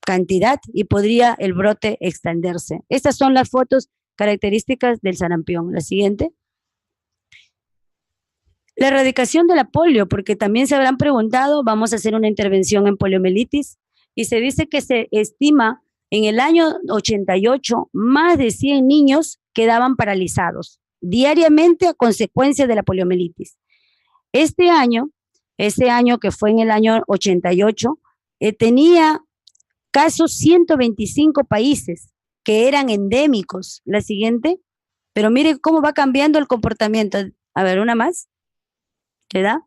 Cantidad, y podría el brote extenderse. Estas son las fotos características del sarampión. La siguiente. La erradicación de la polio, porque también se habrán preguntado, vamos a hacer una intervención en poliomielitis, y se dice que se estima en el año 88, más de 100 niños quedaban paralizados diariamente a consecuencia de la poliomielitis. Ese año que fue en el año 88, tenía casos 125 países que eran endémicos. La siguiente. Pero mire cómo va cambiando el comportamiento. A ver, una más. ¿Le da?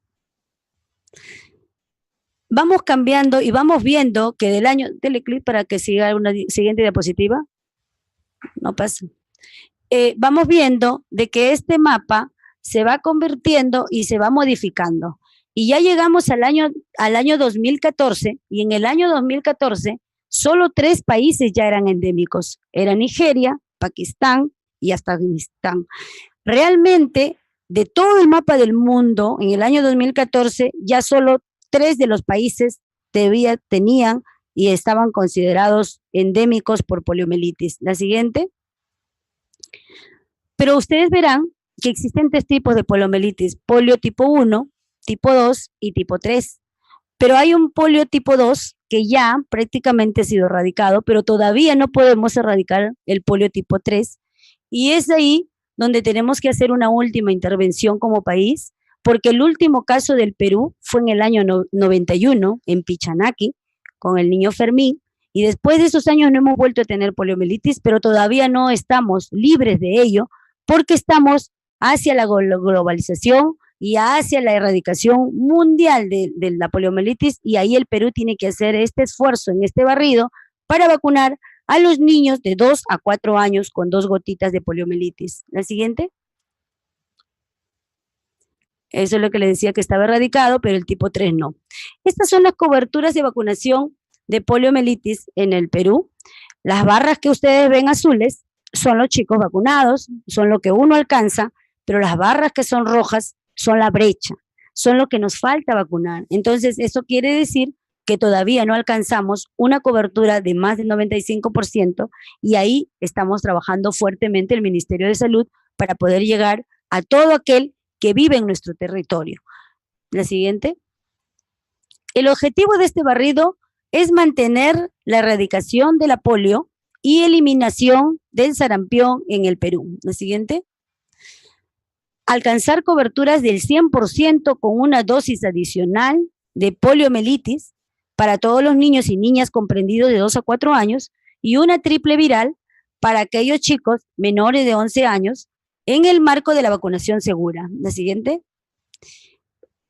Vamos cambiando y vamos viendo que del año, dele clic para que siga una siguiente diapositiva. No pasa. Vamos viendo de que este mapa se va convirtiendo y se va modificando. Y ya llegamos al año 2014, y en el año 2014 solo 3 países ya eran endémicos. Era Nigeria, Pakistán y Afganistán. Realmente, de todo el mapa del mundo, en el año 2014, ya solo 3 de los países tenían y estaban considerados endémicos por poliomielitis. La siguiente. Pero ustedes verán que existen 3 tipos de poliomielitis: polio tipo 1, tipo 2 y tipo 3. Pero hay un polio tipo 2 que ya prácticamente ha sido erradicado, pero todavía no podemos erradicar el polio tipo 3. Y es ahí donde tenemos que hacer una última intervención como país, porque el último caso del Perú fue en el año 91, en Pichanaki, con el niño Fermín, y después de esos años no hemos vuelto a tener poliomielitis, pero todavía no estamos libres de ello, porque estamos hacia la globalización y hacia la erradicación mundial de la poliomielitis, y ahí el Perú tiene que hacer este esfuerzo en este barrido para vacunar a los niños de 2 a 4 años con 2 gotitas de poliomielitis. La siguiente. Eso es lo que le decía, que estaba erradicado, pero el tipo 3 no. Estas son las coberturas de vacunación de poliomielitis en el Perú. Las barras que ustedes ven azules son los chicos vacunados, son lo que uno alcanza, pero las barras que son rojas son la brecha, son lo que nos falta vacunar. Entonces, eso quiere decir que todavía no alcanzamos una cobertura de más del 95%, y ahí estamos trabajando fuertemente el Ministerio de Salud para poder llegar a todo aquel que vive en nuestro territorio. La siguiente. El objetivo de este barrido es mantener la erradicación de la polio y eliminación del sarampión en el Perú. La siguiente. Alcanzar coberturas del 100% con una dosis adicional de poliomielitis para todos los niños y niñas comprendidos de 2 a 4 años, y una triple viral para aquellos chicos menores de 11 años en el marco de la vacunación segura. La siguiente.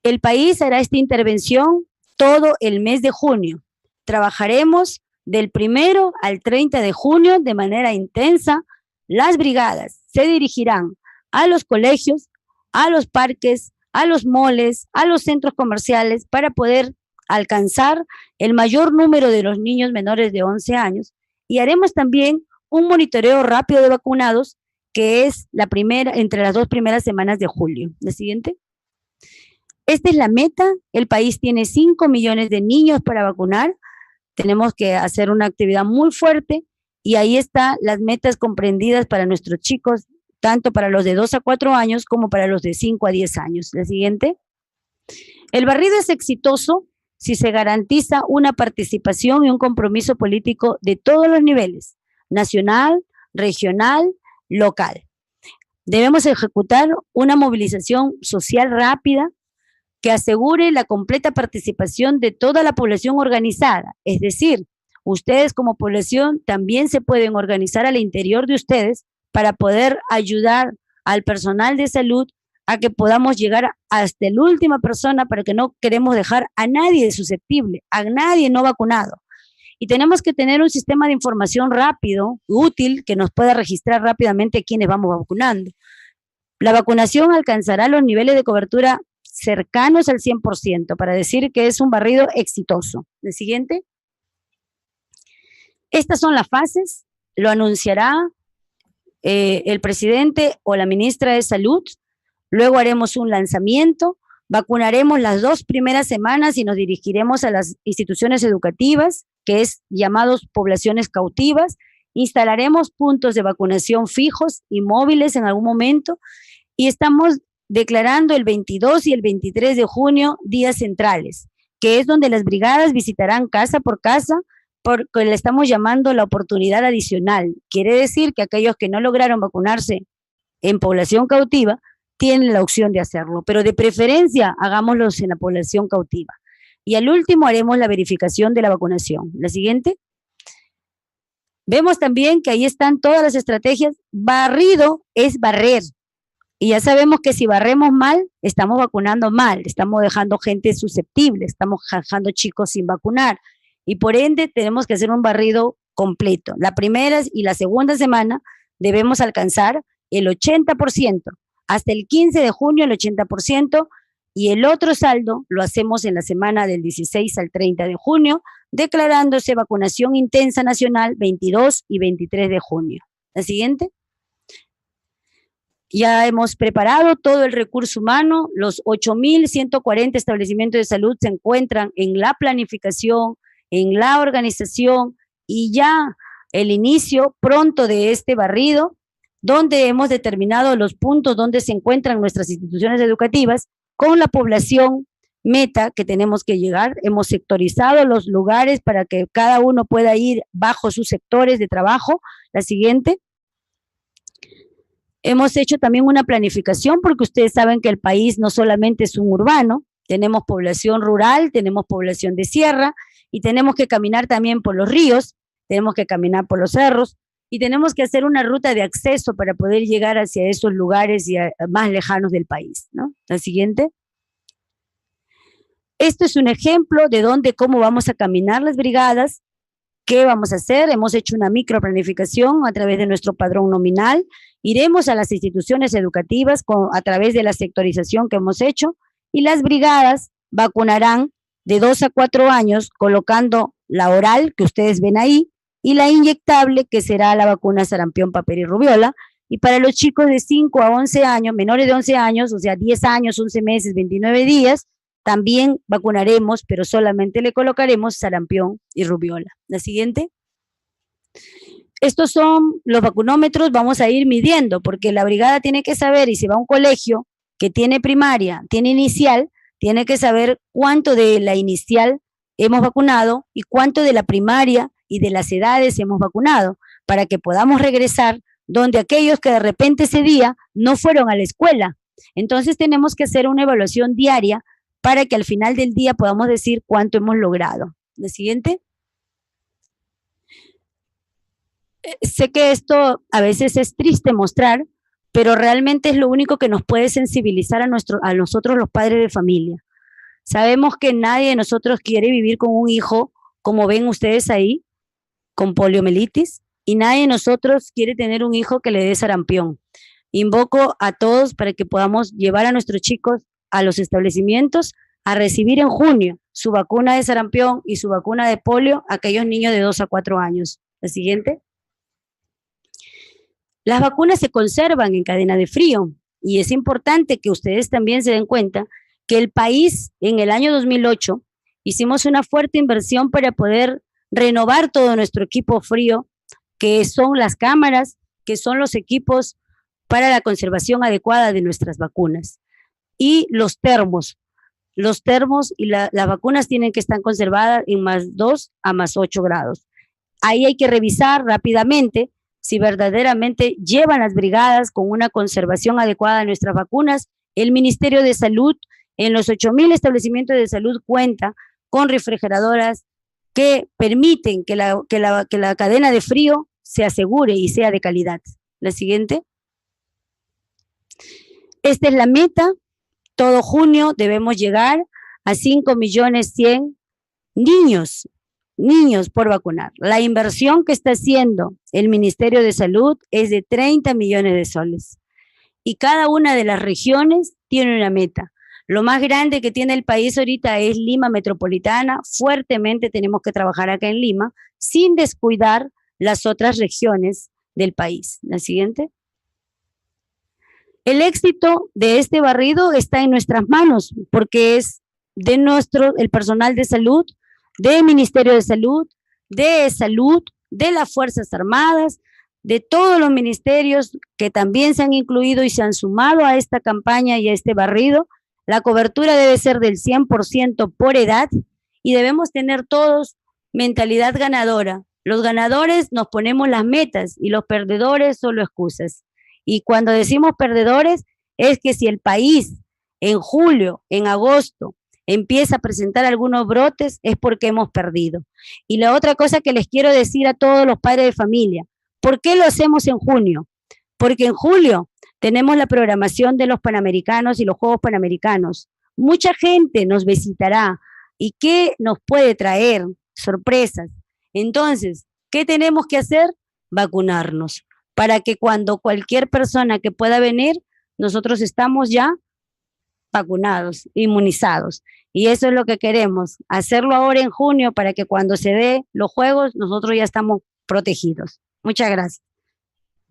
El país hará esta intervención todo el mes de junio. Trabajaremos del 1 al 30 de junio de manera intensa. Las brigadas se dirigirán a los colegios, a los parques, a los moles, a los centros comerciales, para poder alcanzar el mayor número de los niños menores de 11 años, y haremos también un monitoreo rápido de vacunados, que es entre las 2 primeras semanas de julio. La siguiente. Esta es la meta. El país tiene 5 millones de niños para vacunar. Tenemos que hacer una actividad muy fuerte, y ahí están las metas comprendidas para nuestros chicos, tanto para los de 2 a 4 años como para los de 5 a 10 años. La siguiente. El barrido es exitoso si se garantiza una participación y un compromiso político de todos los niveles: nacional, regional, local. Debemos ejecutar una movilización social rápida que asegure la completa participación de toda la población organizada. Es decir, ustedes como población también se pueden organizar al interior de ustedes para poder ayudar al personal de salud a que podamos llegar hasta la última persona, para que no queremos dejar a nadie susceptible, a nadie no vacunado. Y tenemos que tener un sistema de información rápido, útil, que nos pueda registrar rápidamente quiénes vamos vacunando. La vacunación alcanzará los niveles de cobertura cercanos al 100%, para decir que es un barrido exitoso. El siguiente. Estas son las fases, lo anunciará el presidente o la ministra de Salud. Luego haremos un lanzamiento, vacunaremos las 2 primeras semanas y nos dirigiremos a las instituciones educativas, que es llamados poblaciones cautivas. Instalaremos puntos de vacunación fijos y móviles en algún momento, y estamos declarando el 22 y el 23 de junio días centrales, que es donde las brigadas visitarán casa por casa, porque le estamos llamando la oportunidad adicional. Quiere decir que aquellos que no lograron vacunarse en población cautiva tienen la opción de hacerlo, pero de preferencia hagámoslos en la población cautiva. Y al último haremos la verificación de la vacunación. La siguiente. Vemos también que ahí están todas las estrategias. Barrido es barrer. Y ya sabemos que si barremos mal, estamos vacunando mal, estamos dejando gente susceptible, estamos dejando chicos sin vacunar. Y por ende tenemos que hacer un barrido completo. La primera y la segunda semana debemos alcanzar el 80%. Hasta el 15 de junio el 80%, y el otro saldo lo hacemos en la semana del 16 al 30 de junio, declarándose vacunación intensa nacional 22 y 23 de junio. La siguiente. Ya hemos preparado todo el recurso humano, los 8.140 establecimientos de salud se encuentran en la planificación, en la organización y ya el inicio pronto de este barrido, donde hemos determinado los puntos donde se encuentran nuestras instituciones educativas con la población meta que tenemos que llegar. Hemos sectorizado los lugares para que cada uno pueda ir bajo sus sectores de trabajo. La siguiente. Hemos hecho también una planificación porque ustedes saben que el país no solamente es un urbano, tenemos población rural, tenemos población de sierra y tenemos que caminar también por los ríos, tenemos que caminar por los cerros y tenemos que hacer una ruta de acceso para poder llegar hacia esos lugares más lejanos del país, ¿no? La siguiente. Esto es un ejemplo de cómo vamos a caminar las brigadas. ¿Qué vamos a hacer? Hemos hecho una microplanificación a través de nuestro padrón nominal. Iremos a las instituciones educativas a través de la sectorización que hemos hecho y las brigadas vacunarán de 2 a 4 años colocando la oral que ustedes ven ahí y la inyectable que será la vacuna sarampión, papel y rubiola. Y para los chicos de 5 a 11 años, menores de 11 años, o sea, 10 años, 11 meses, 29 días, también vacunaremos, pero solamente le colocaremos sarampión y rubiola. La siguiente. Estos son los vacunómetros, vamos a ir midiendo, porque la brigada tiene que saber, y si va a un colegio que tiene primaria, tiene inicial, tiene que saber cuánto de la inicial hemos vacunado y cuánto de la primaria y de las edades hemos vacunado, para que podamos regresar donde aquellos que de repente ese día no fueron a la escuela. Entonces tenemos que hacer una evaluación diaria para que al final del día podamos decir cuánto hemos logrado. La siguiente. Sé que esto a veces es triste mostrar, pero realmente es lo único que nos puede sensibilizar a nosotros los padres de familia. Sabemos que nadie de nosotros quiere vivir con un hijo, como ven ustedes ahí, con poliomielitis, y nadie de nosotros quiere tener un hijo que le dé sarampión. Invoco a todos para que podamos llevar a nuestros chicos a los establecimientos a recibir en junio su vacuna de sarampión y su vacuna de polio a aquellos niños de 2 a 4 años. La siguiente. Las vacunas se conservan en cadena de frío y es importante que ustedes también se den cuenta que el país en el año 2008 hicimos una fuerte inversión para poder renovar todo nuestro equipo frío, que son las cámaras, que son los equipos para la conservación adecuada de nuestras vacunas. Y los termos y las vacunas tienen que estar conservadas en +2 a +8 grados. Ahí hay que revisar rápidamente si verdaderamente llevan las brigadas con una conservación adecuada de nuestras vacunas. El Ministerio de Salud en los 8.000 establecimientos de salud cuenta con refrigeradoras que permiten que la cadena de frío se asegure y sea de calidad. La siguiente. Esta es la meta. Todo junio debemos llegar a 5.100.000 niños por vacunar. La inversión que está haciendo el Ministerio de Salud es de 30 millones de soles. Y cada una de las regiones tiene una meta. Lo más grande que tiene el país ahorita es Lima Metropolitana. Fuertemente tenemos que trabajar acá en Lima, sin descuidar las otras regiones del país. La siguiente. El éxito de este barrido está en nuestras manos, porque es de el personal de salud, del Ministerio de Salud, de las Fuerzas Armadas, de todos los ministerios que también se han incluido y se han sumado a esta campaña y a este barrido. La cobertura debe ser del 100% por edad y debemos tener todos mentalidad ganadora. Los ganadores nos ponemos las metas y los perdedores solo excusas. Y cuando decimos perdedores es que si el país en julio, en agosto, empieza a presentar algunos brotes es porque hemos perdido. Y la otra cosa que les quiero decir a todos los padres de familia, ¿por qué lo hacemos en junio? Porque en julio tenemos la programación de los Panamericanos y los Juegos Panamericanos. Mucha gente nos visitará. ¿Y qué nos puede traer? Sorpresas. Entonces, ¿qué tenemos que hacer? Vacunarnos, para que cuando cualquier persona que pueda venir, nosotros estamos ya vacunados, inmunizados. Y eso es lo que queremos, hacerlo ahora en junio para que cuando se dé los Juegos, nosotros ya estamos protegidos. Muchas gracias.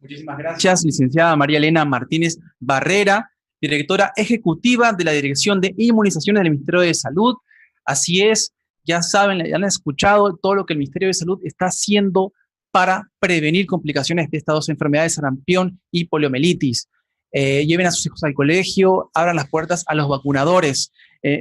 Muchísimas gracias, licenciada María Elena Martínez Barrera, directora ejecutiva de la Dirección de Inmunizaciones del Ministerio de Salud. Así es, ya saben, ya han escuchado todo lo que el Ministerio de Salud está haciendo para prevenir complicaciones de estas dos enfermedades, sarampión y poliomielitis. Lleven a sus hijos al colegio, abran las puertas a los vacunadores.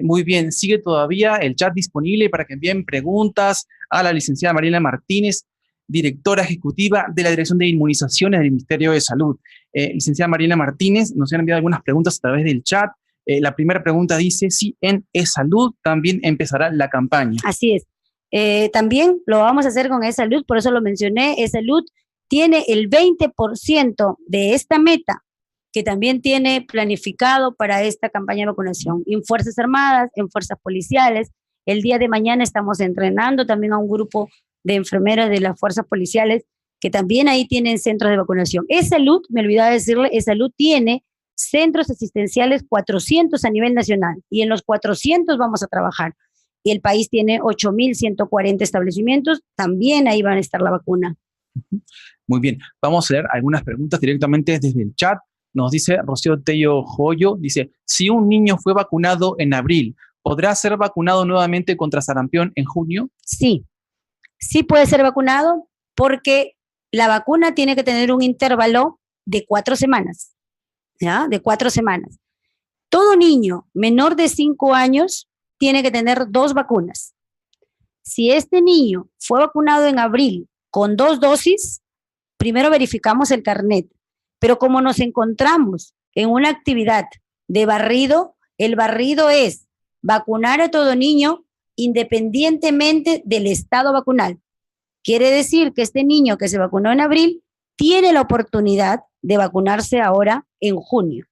Muy bien, sigue todavía el chat disponible para que envíen preguntas a la licenciada María Elena Martínez, directora ejecutiva de la Dirección de Inmunizaciones del Ministerio de Salud. Licenciada Mariela Martínez, nos han enviado algunas preguntas a través del chat. La primera pregunta dice si en eSalud también empezará la campaña. Así es. También lo vamos a hacer con eSalud, por eso lo mencioné. eSalud tiene el 20% de esta meta que también tiene planificado para esta campaña de vacunación. En Fuerzas Armadas, en Fuerzas Policiales. El día de mañana estamos entrenando también a un grupo de enfermeras de las fuerzas policiales que también ahí tienen centros de vacunación. eSalud, me olvidaba decirle, eSalud tiene centros asistenciales 400 a nivel nacional y en los 400 vamos a trabajar. Y el país tiene 8.140 establecimientos, también ahí van a estar la vacuna. Muy bien, vamos a leer algunas preguntas directamente desde el chat. Nos dice Rocío Tello Joyo, dice, si un niño fue vacunado en abril, ¿podrá ser vacunado nuevamente contra sarampión en junio? Sí. Sí puede ser vacunado porque la vacuna tiene que tener un intervalo de 4 semanas, ¿ya? De 4 semanas. Todo niño menor de 5 años tiene que tener 2 vacunas. Si este niño fue vacunado en abril con 2 dosis, primero verificamos el carnet. Pero como nos encontramos en una actividad de barrido, el barrido es vacunar a todo niño independientemente del estado vacunal. Quiere decir que este niño que se vacunó en abril tiene la oportunidad de vacunarse ahora en junio.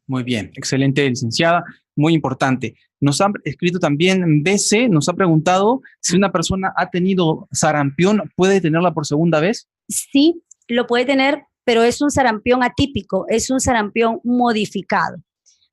Muy bien, excelente, licenciada, muy importante. Nos han escrito también BC, nos ha preguntado si una persona ha tenido sarampión, ¿puede tenerla por segunda vez? Sí, lo puede tener, pero es un sarampión atípico, es un sarampión modificado.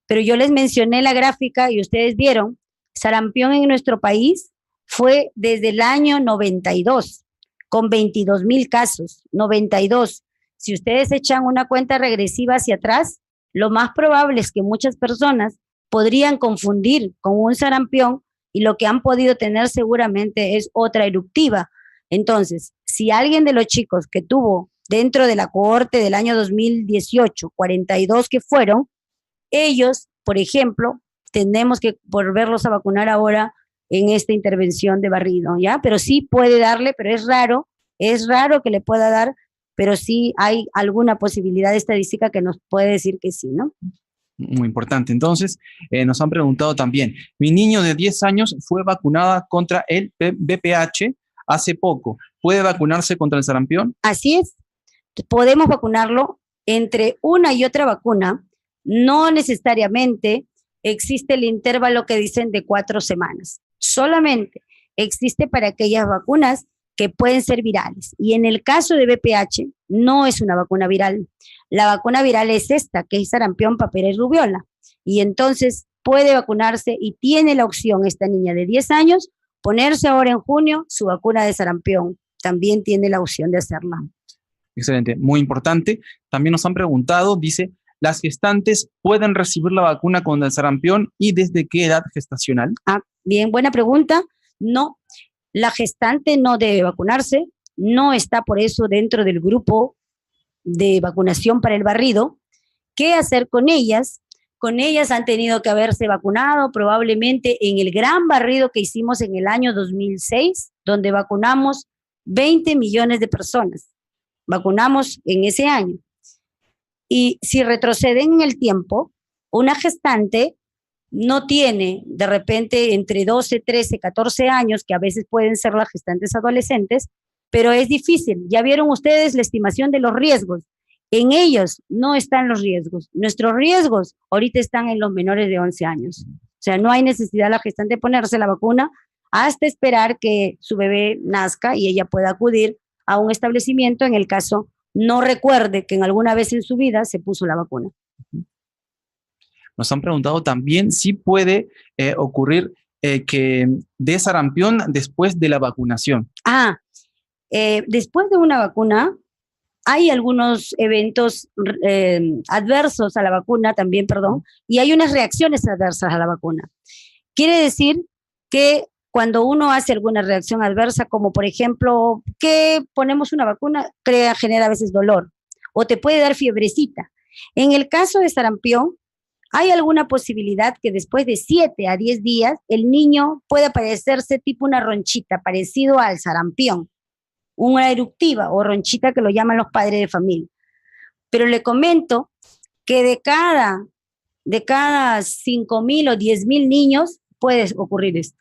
Pero yo les mencioné la gráfica y ustedes vieron, sarampión en nuestro país fue desde el año 92, con 22,000 casos, 92. Si ustedes echan una cuenta regresiva hacia atrás, lo más probable es que muchas personas podrían confundir con un sarampión y lo que han podido tener seguramente es otra eruptiva. Entonces, si alguien de los chicos que tuvo dentro de la cohorte del año 2018, 42 que fueron, ellos, por ejemplo, tenemos que volverlos a vacunar ahora en esta intervención de barrido, ¿ya? Pero sí puede darle, pero es raro que le pueda dar, pero sí hay alguna posibilidad estadística que nos puede decir que sí, ¿no? Muy importante. Entonces, nos han preguntado también, mi niño de 10 años fue vacunada contra el VPH hace poco. ¿Puede vacunarse contra el sarampión? Así es. Podemos vacunarlo entre una y otra vacuna. No necesariamente existe el intervalo que dicen de 4 semanas. Solamente existe para aquellas vacunas que pueden ser virales. Y en el caso de VPH, no es una vacuna viral. La vacuna viral es esta, que es sarampión, papera y rubiola. Y entonces puede vacunarse y tiene la opción esta niña de 10 años, ponerse ahora en junio su vacuna de sarampión. También tiene la opción de hacerla. Excelente, muy importante. También nos han preguntado, dice, ¿las gestantes pueden recibir la vacuna contra el sarampión y desde qué edad gestacional? Bien, buena pregunta. No, la gestante no debe vacunarse, no está por eso dentro del grupo de vacunación para el barrido. ¿Qué hacer con ellas? Con ellas han tenido que haberse vacunado probablemente en el gran barrido que hicimos en el año 2006, donde vacunamos 20 millones de personas. Vacunamos en ese año. Y si retroceden en el tiempo, una gestante no tiene de repente entre 12, 13, 14 años, que a veces pueden ser las gestantes adolescentes, pero es difícil. Ya vieron ustedes la estimación de los riesgos. En ellos no están los riesgos. Nuestros riesgos ahorita están en los menores de 11 años. O sea, no hay necesidad la gestante de ponerse la vacuna hasta esperar que su bebé nazca y ella pueda acudir a un establecimiento en el caso no recuerde que en alguna vez en su vida se puso la vacuna. Nos han preguntado también si puede ocurrir que dé sarampión después de la vacunación. después de una vacuna, hay algunos eventos adversos a la vacuna también, perdón, y hay unas reacciones adversas a la vacuna. Quiere decir que cuando uno hace alguna reacción adversa, como por ejemplo, que ponemos una vacuna, genera a veces dolor, o te puede dar fiebrecita. En el caso de sarampión, hay alguna posibilidad que después de 7 a 10 días, el niño pueda parecerse tipo una ronchita, parecido al sarampión, una eruptiva o ronchita que lo llaman los padres de familia. Pero le comento que de cada 5,000 o 10,000 niños puede ocurrir esto.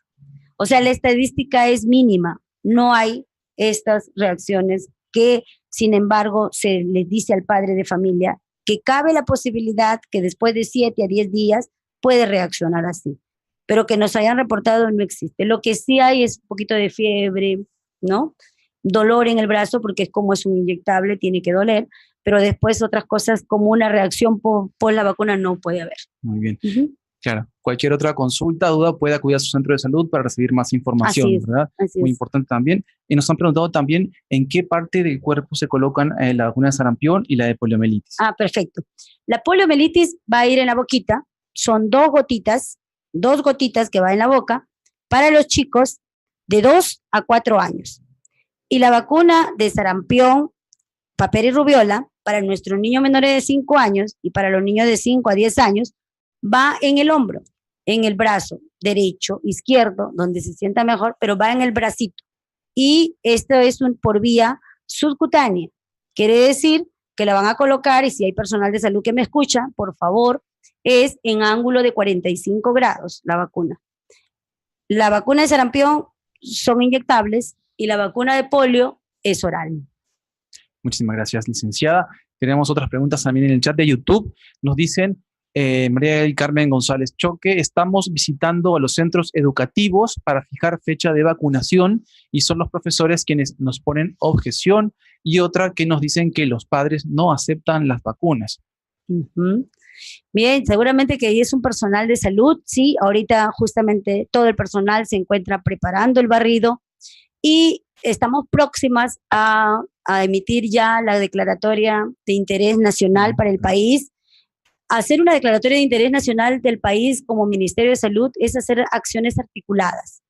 O sea, la estadística es mínima, no hay estas reacciones que, sin embargo, se les dice al padre de familia que cabe la posibilidad que después de 7 a 10 días puede reaccionar así. Pero que nos hayan reportado no existe. Lo que sí hay es un poquito de fiebre, ¿no? Dolor en el brazo, porque como es un inyectable, tiene que doler, pero después otras cosas como una reacción por la vacuna no puede haber. Muy bien. Claro, cualquier otra consulta, duda, puede acudir a su centro de salud para recibir más información, Así es, ¿verdad? así Muy es. importante también. Y nos han preguntado también en qué parte del cuerpo se colocan la vacuna de sarampión y la de poliomielitis. Ah, perfecto. La poliomielitis va a ir en la boquita, son 2 gotitas que va en la boca para los chicos de 2 a 4 años. Y la vacuna de sarampión, papera y rubiola para nuestros niños menores de 5 años y para los niños de 5 a 10 años va en el hombro, en el brazo derecho, izquierdo, donde se sienta mejor, pero va en el bracito. Y esto es por vía subcutánea. Quiere decir que la van a colocar, y si hay personal de salud que me escucha, por favor, es en ángulo de 45 grados la vacuna. La vacuna de sarampión son inyectables y la vacuna de polio es oral. Muchísimas gracias, licenciada. Tenemos otras preguntas también en el chat de YouTube. Nos dicen, María del Carmen González Choque, estamos visitando a los centros educativos para fijar fecha de vacunación y son los profesores quienes nos ponen objeción, y otra que nos dicen que los padres no aceptan las vacunas. Bien, seguramente que ahí es un personal de salud, sí, ahorita justamente todo el personal se encuentra preparando el barrido y estamos próximas a emitir ya la declaratoria de interés nacional para el país. Hacer una declaratoria de interés nacional del país como Ministerio de Salud es hacer acciones articuladas.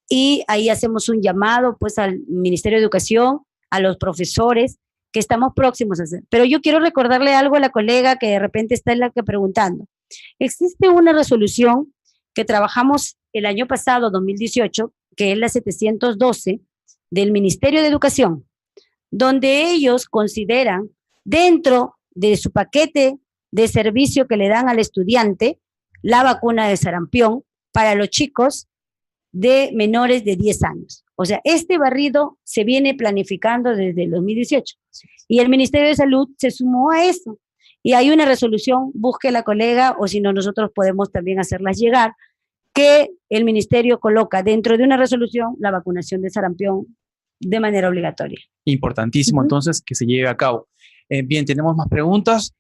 Y ahí hacemos un llamado pues al Ministerio de Educación, a los profesores, que estamos próximos a hacer. Pero yo quiero recordarle algo a la colega que de repente está en la que preguntando. Existe una resolución que trabajamos el año pasado, 2018, que es la 712 del Ministerio de Educación, donde ellos consideran dentro de su paquete de servicio que le dan al estudiante la vacuna de sarampión para los chicos de menores de 10 años. O sea, este barrido se viene planificando desde el 2018 y el Ministerio de Salud se sumó a eso. Y hay una resolución, busque la colega, o si no, nosotros podemos también hacerlas llegar, que el Ministerio coloca dentro de una resolución la vacunación de sarampión de manera obligatoria. Importantísimo, entonces, que se lleve a cabo. Bien, tenemos más preguntas.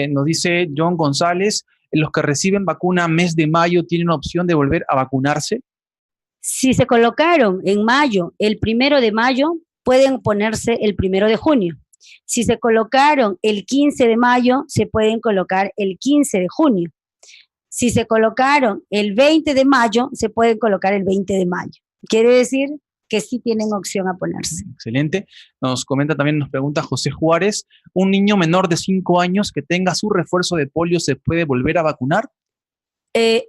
Nos dice John González, ¿los que reciben vacuna mes de mayo tienen opción de volver a vacunarse? Si se colocaron en mayo, el 1 de mayo, pueden ponerse el 1 de junio. Si se colocaron el 15 de mayo, se pueden colocar el 15 de junio. Si se colocaron el 20 de mayo, se pueden colocar el 20 de mayo. Quiere decir que sí tienen opción a ponerse. Excelente. Nos comenta también, nos pregunta José Juárez, ¿un niño menor de 5 años que tenga su refuerzo de polio se puede volver a vacunar?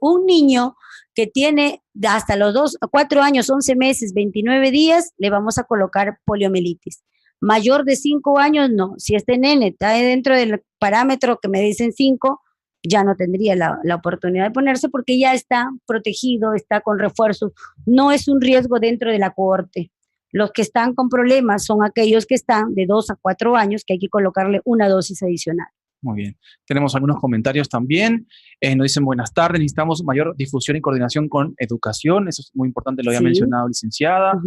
Un niño que tiene hasta los 4 años, 11 meses, 29 días, le vamos a colocar poliomielitis. Mayor de 5 años, no. Si este nene está dentro del parámetro que me dicen 5, ya no tendría la oportunidad de ponerse porque ya está protegido, está con refuerzos. No es un riesgo dentro de la cohorte. Los que están con problemas son aquellos que están de 2 a 4 años, que hay que colocarle una dosis adicional. Muy bien. Tenemos algunos comentarios también. Nos dicen, buenas tardes, necesitamos mayor difusión y coordinación con educación. Eso es muy importante, lo había mencionado, licenciada.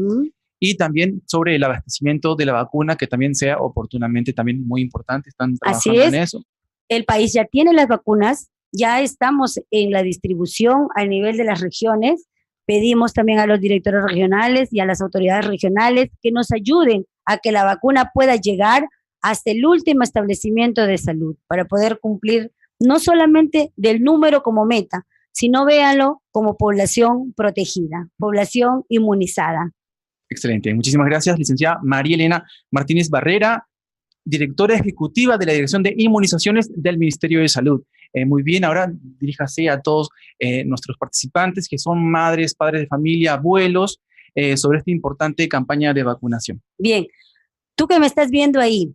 Y también sobre el abastecimiento de la vacuna, que también sea oportunamente también muy importante. Están trabajando en eso. El país ya tiene las vacunas, ya estamos en la distribución a nivel de las regiones. Pedimos también a los directores regionales y a las autoridades regionales que nos ayuden a que la vacuna pueda llegar hasta el último establecimiento de salud para poder cumplir no solamente del número como meta, sino véanlo como población protegida, población inmunizada. Excelente. Muchísimas gracias, licenciada María Elena Martínez Barrera, directora ejecutiva de la Dirección de Inmunizaciones del Ministerio de Salud. Muy bien, ahora diríjase a todos nuestros participantes que son madres, padres de familia, abuelos, sobre esta importante campaña de vacunación. Bien, tú que me estás viendo ahí,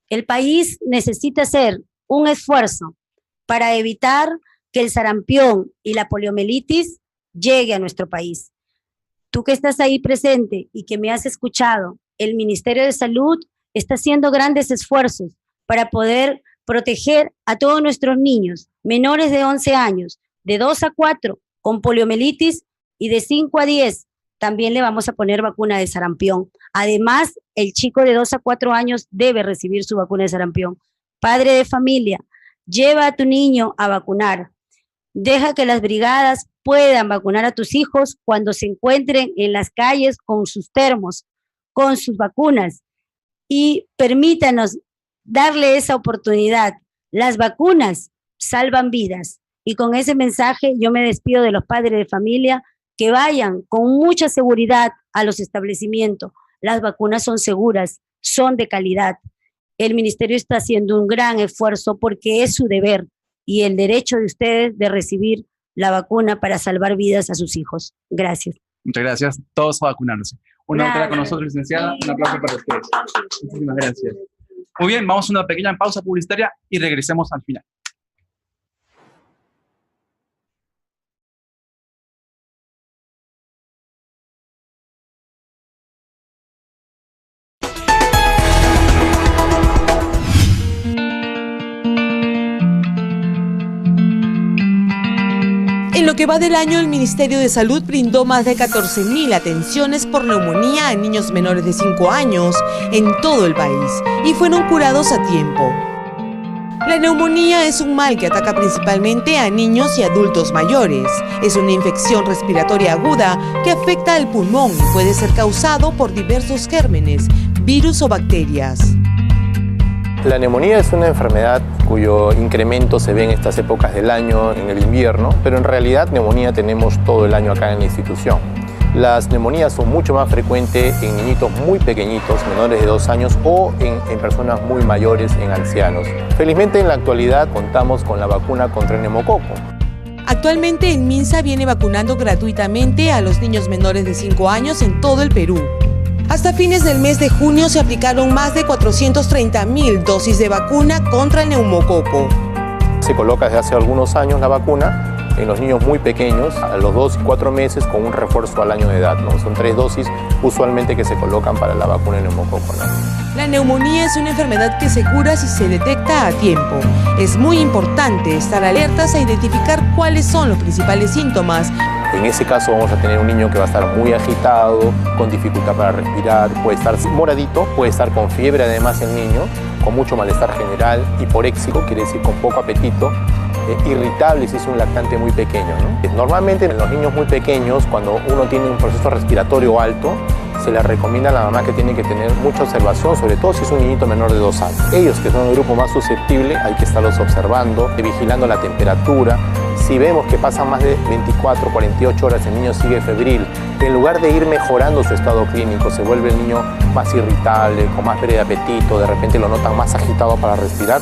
el país necesita hacer un esfuerzo para evitar que el sarampión y la poliomielitis llegue a nuestro país. Tú que estás ahí presente y que me has escuchado, el Ministerio de Salud está haciendo grandes esfuerzos para poder proteger a todos nuestros niños menores de 11 años, de 2 a 4 con poliomielitis y de 5 a 10 también le vamos a poner vacuna de sarampión. Además, el chico de 2 a 4 años debe recibir su vacuna de sarampión. Padre de familia, lleva a tu niño a vacunar. Deja que las brigadas puedan vacunar a tus hijos cuando se encuentren en las calles con sus termos, con sus vacunas. Y permítanos darle esa oportunidad. Las vacunas salvan vidas. Y con ese mensaje yo me despido de los padres de familia que vayan con mucha seguridad a los establecimientos. Las vacunas son seguras, son de calidad. El ministerio está haciendo un gran esfuerzo porque es su deber y el derecho de ustedes de recibir la vacuna para salvar vidas a sus hijos. Gracias. Muchas gracias. Todos a vacunarse. Una doctora con nosotros, licenciada. Un aplauso para ustedes. Muchísimas gracias. Muy bien, vamos a una pequeña pausa publicitaria y regresemos al final. En lo que va del año, el Ministerio de Salud brindó más de 14.000 atenciones por neumonía a niños menores de 5 años en todo el país y fueron curados a tiempo. La neumonía es un mal que ataca principalmente a niños y adultos mayores. Es una infección respiratoria aguda que afecta al pulmón y puede ser causado por diversos gérmenes, virus o bacterias. La neumonía es una enfermedad cuyo incremento se ve en estas épocas del año, en el invierno, pero en realidad neumonía tenemos todo el año acá en la institución. Las neumonías son mucho más frecuentes en niñitos muy pequeñitos, menores de 2 años, o en personas muy mayores, en ancianos. Felizmente en la actualidad contamos con la vacuna contra el neumococo. Actualmente el MINSA viene vacunando gratuitamente a los niños menores de 5 años en todo el Perú. Hasta fines del mes de junio se aplicaron más de 430.000 dosis de vacuna contra el neumococo. Se coloca desde hace algunos años la vacuna en los niños muy pequeños, a los 2 y 4 meses, con un refuerzo al año de edad, ¿no? Son 3 dosis usualmente que se colocan para la vacuna de neumococo, ¿no? La neumonía es una enfermedad que se cura si se detecta a tiempo. Es muy importante estar alertas a identificar cuáles son los principales síntomas. En ese caso vamos a tener un niño que va a estar muy agitado, con dificultad para respirar, puede estar moradito, puede estar con fiebre además el niño, con mucho malestar general, hiporéxico, quiere decir con poco apetito, irritable si es un lactante muy pequeño, ¿no? Normalmente en los niños muy pequeños, cuando uno tiene un proceso respiratorio alto, se le recomienda a la mamá que tiene que tener mucha observación, sobre todo si es un niñito menor de 2 años. Ellos, que son el grupo más susceptible, hay que estarlos observando, vigilando la temperatura. Si vemos que pasan más de 24, 48 horas, el niño sigue febril, en lugar de ir mejorando su estado clínico, se vuelve el niño más irritable, con más pérdida de apetito, de repente lo notan más agitado para respirar,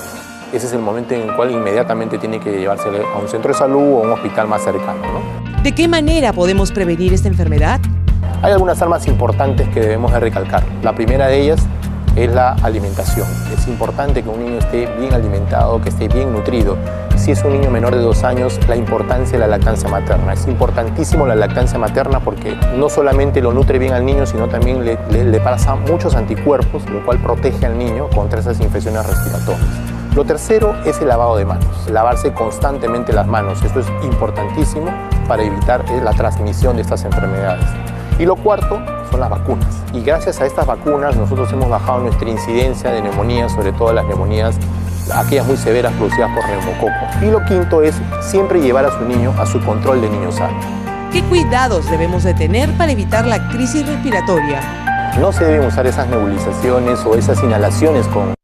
ese es el momento en el cual inmediatamente tiene que llevarse a un centro de salud o a un hospital más cercano, ¿no? ¿De qué manera podemos prevenir esta enfermedad? Hay algunas armas importantes que debemos de recalcar. La primera de ellas es la alimentación. Es importante que un niño esté bien alimentado, que esté bien nutrido. Si es un niño menor de 2 años, la importancia de la lactancia materna. Es importantísimo la lactancia materna porque no solamente lo nutre bien al niño, sino también le pasa muchos anticuerpos, lo cual protege al niño contra esas infecciones respiratorias. Lo tercero es el lavado de manos, lavarse constantemente las manos. Esto es importantísimo para evitar la transmisión de estas enfermedades. Y lo cuarto son las vacunas. Y gracias a estas vacunas nosotros hemos bajado nuestra incidencia de neumonías, sobre todo las neumonías, aquellas muy severas producidas por neumococo. Y lo quinto es siempre llevar a su niño a su control de niño sano. ¿Qué cuidados debemos de tener para evitar la crisis respiratoria? No se deben usar esas nebulizaciones o esas inhalaciones con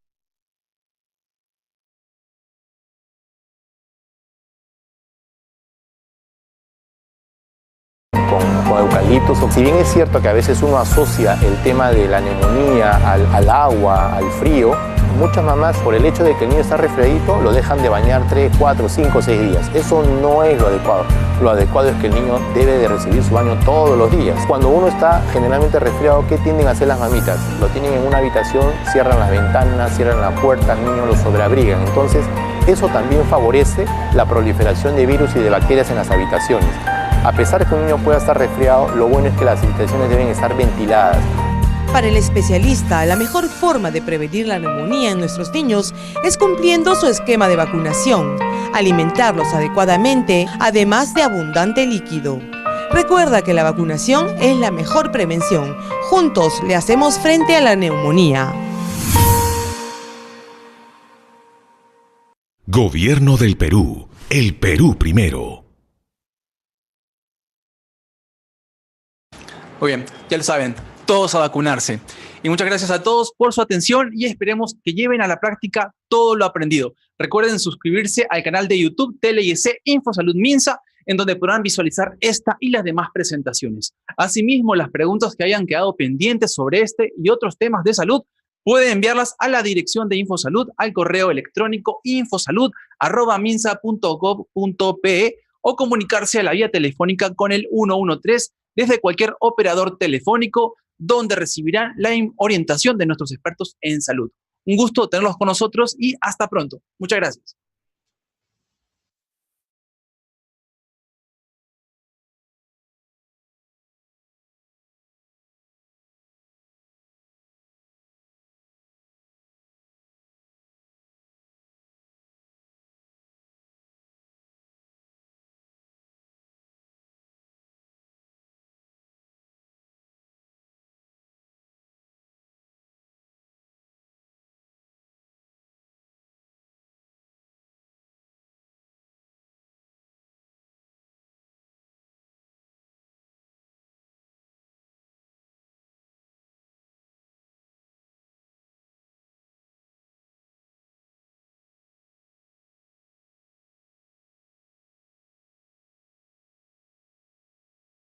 eucaliptos. Si bien es cierto que a veces uno asocia el tema de la neumonía al agua, al frío, muchas mamás, por el hecho de que el niño está resfriadito, lo dejan de bañar 3, 4, 5, 6 días. Eso no es lo adecuado. Lo adecuado es que el niño debe de recibir su baño todos los días. Cuando uno está generalmente resfriado, ¿qué tienden a hacer las mamitas? Lo tienen en una habitación, cierran las ventanas, cierran las puertas, el niño lo sobreabrigan. Entonces, eso también favorece la proliferación de virus y de bacterias en las habitaciones. A pesar de que un niño pueda estar resfriado, lo bueno es que las habitaciones deben estar ventiladas. Para el especialista, la mejor forma de prevenir la neumonía en nuestros niños es cumpliendo su esquema de vacunación, alimentarlos adecuadamente, además de abundante líquido. Recuerda que la vacunación es la mejor prevención. Juntos le hacemos frente a la neumonía. Gobierno del Perú. El Perú primero. Muy bien, ya lo saben, todos a vacunarse. Y muchas gracias a todos por su atención y esperemos que lleven a la práctica todo lo aprendido. Recuerden suscribirse al canal de YouTube TLYC Infosalud Minsa, en donde podrán visualizar esta y las demás presentaciones. Asimismo, las preguntas que hayan quedado pendientes sobre este y otros temas de salud, pueden enviarlas a la dirección de Infosalud al correo electrónico infosalud@minsa.gov.pe o comunicarse a la vía telefónica con el 113 desde cualquier operador telefónico, donde recibirán la orientación de nuestros expertos en salud. Un gusto tenerlos con nosotros y hasta pronto. Muchas gracias.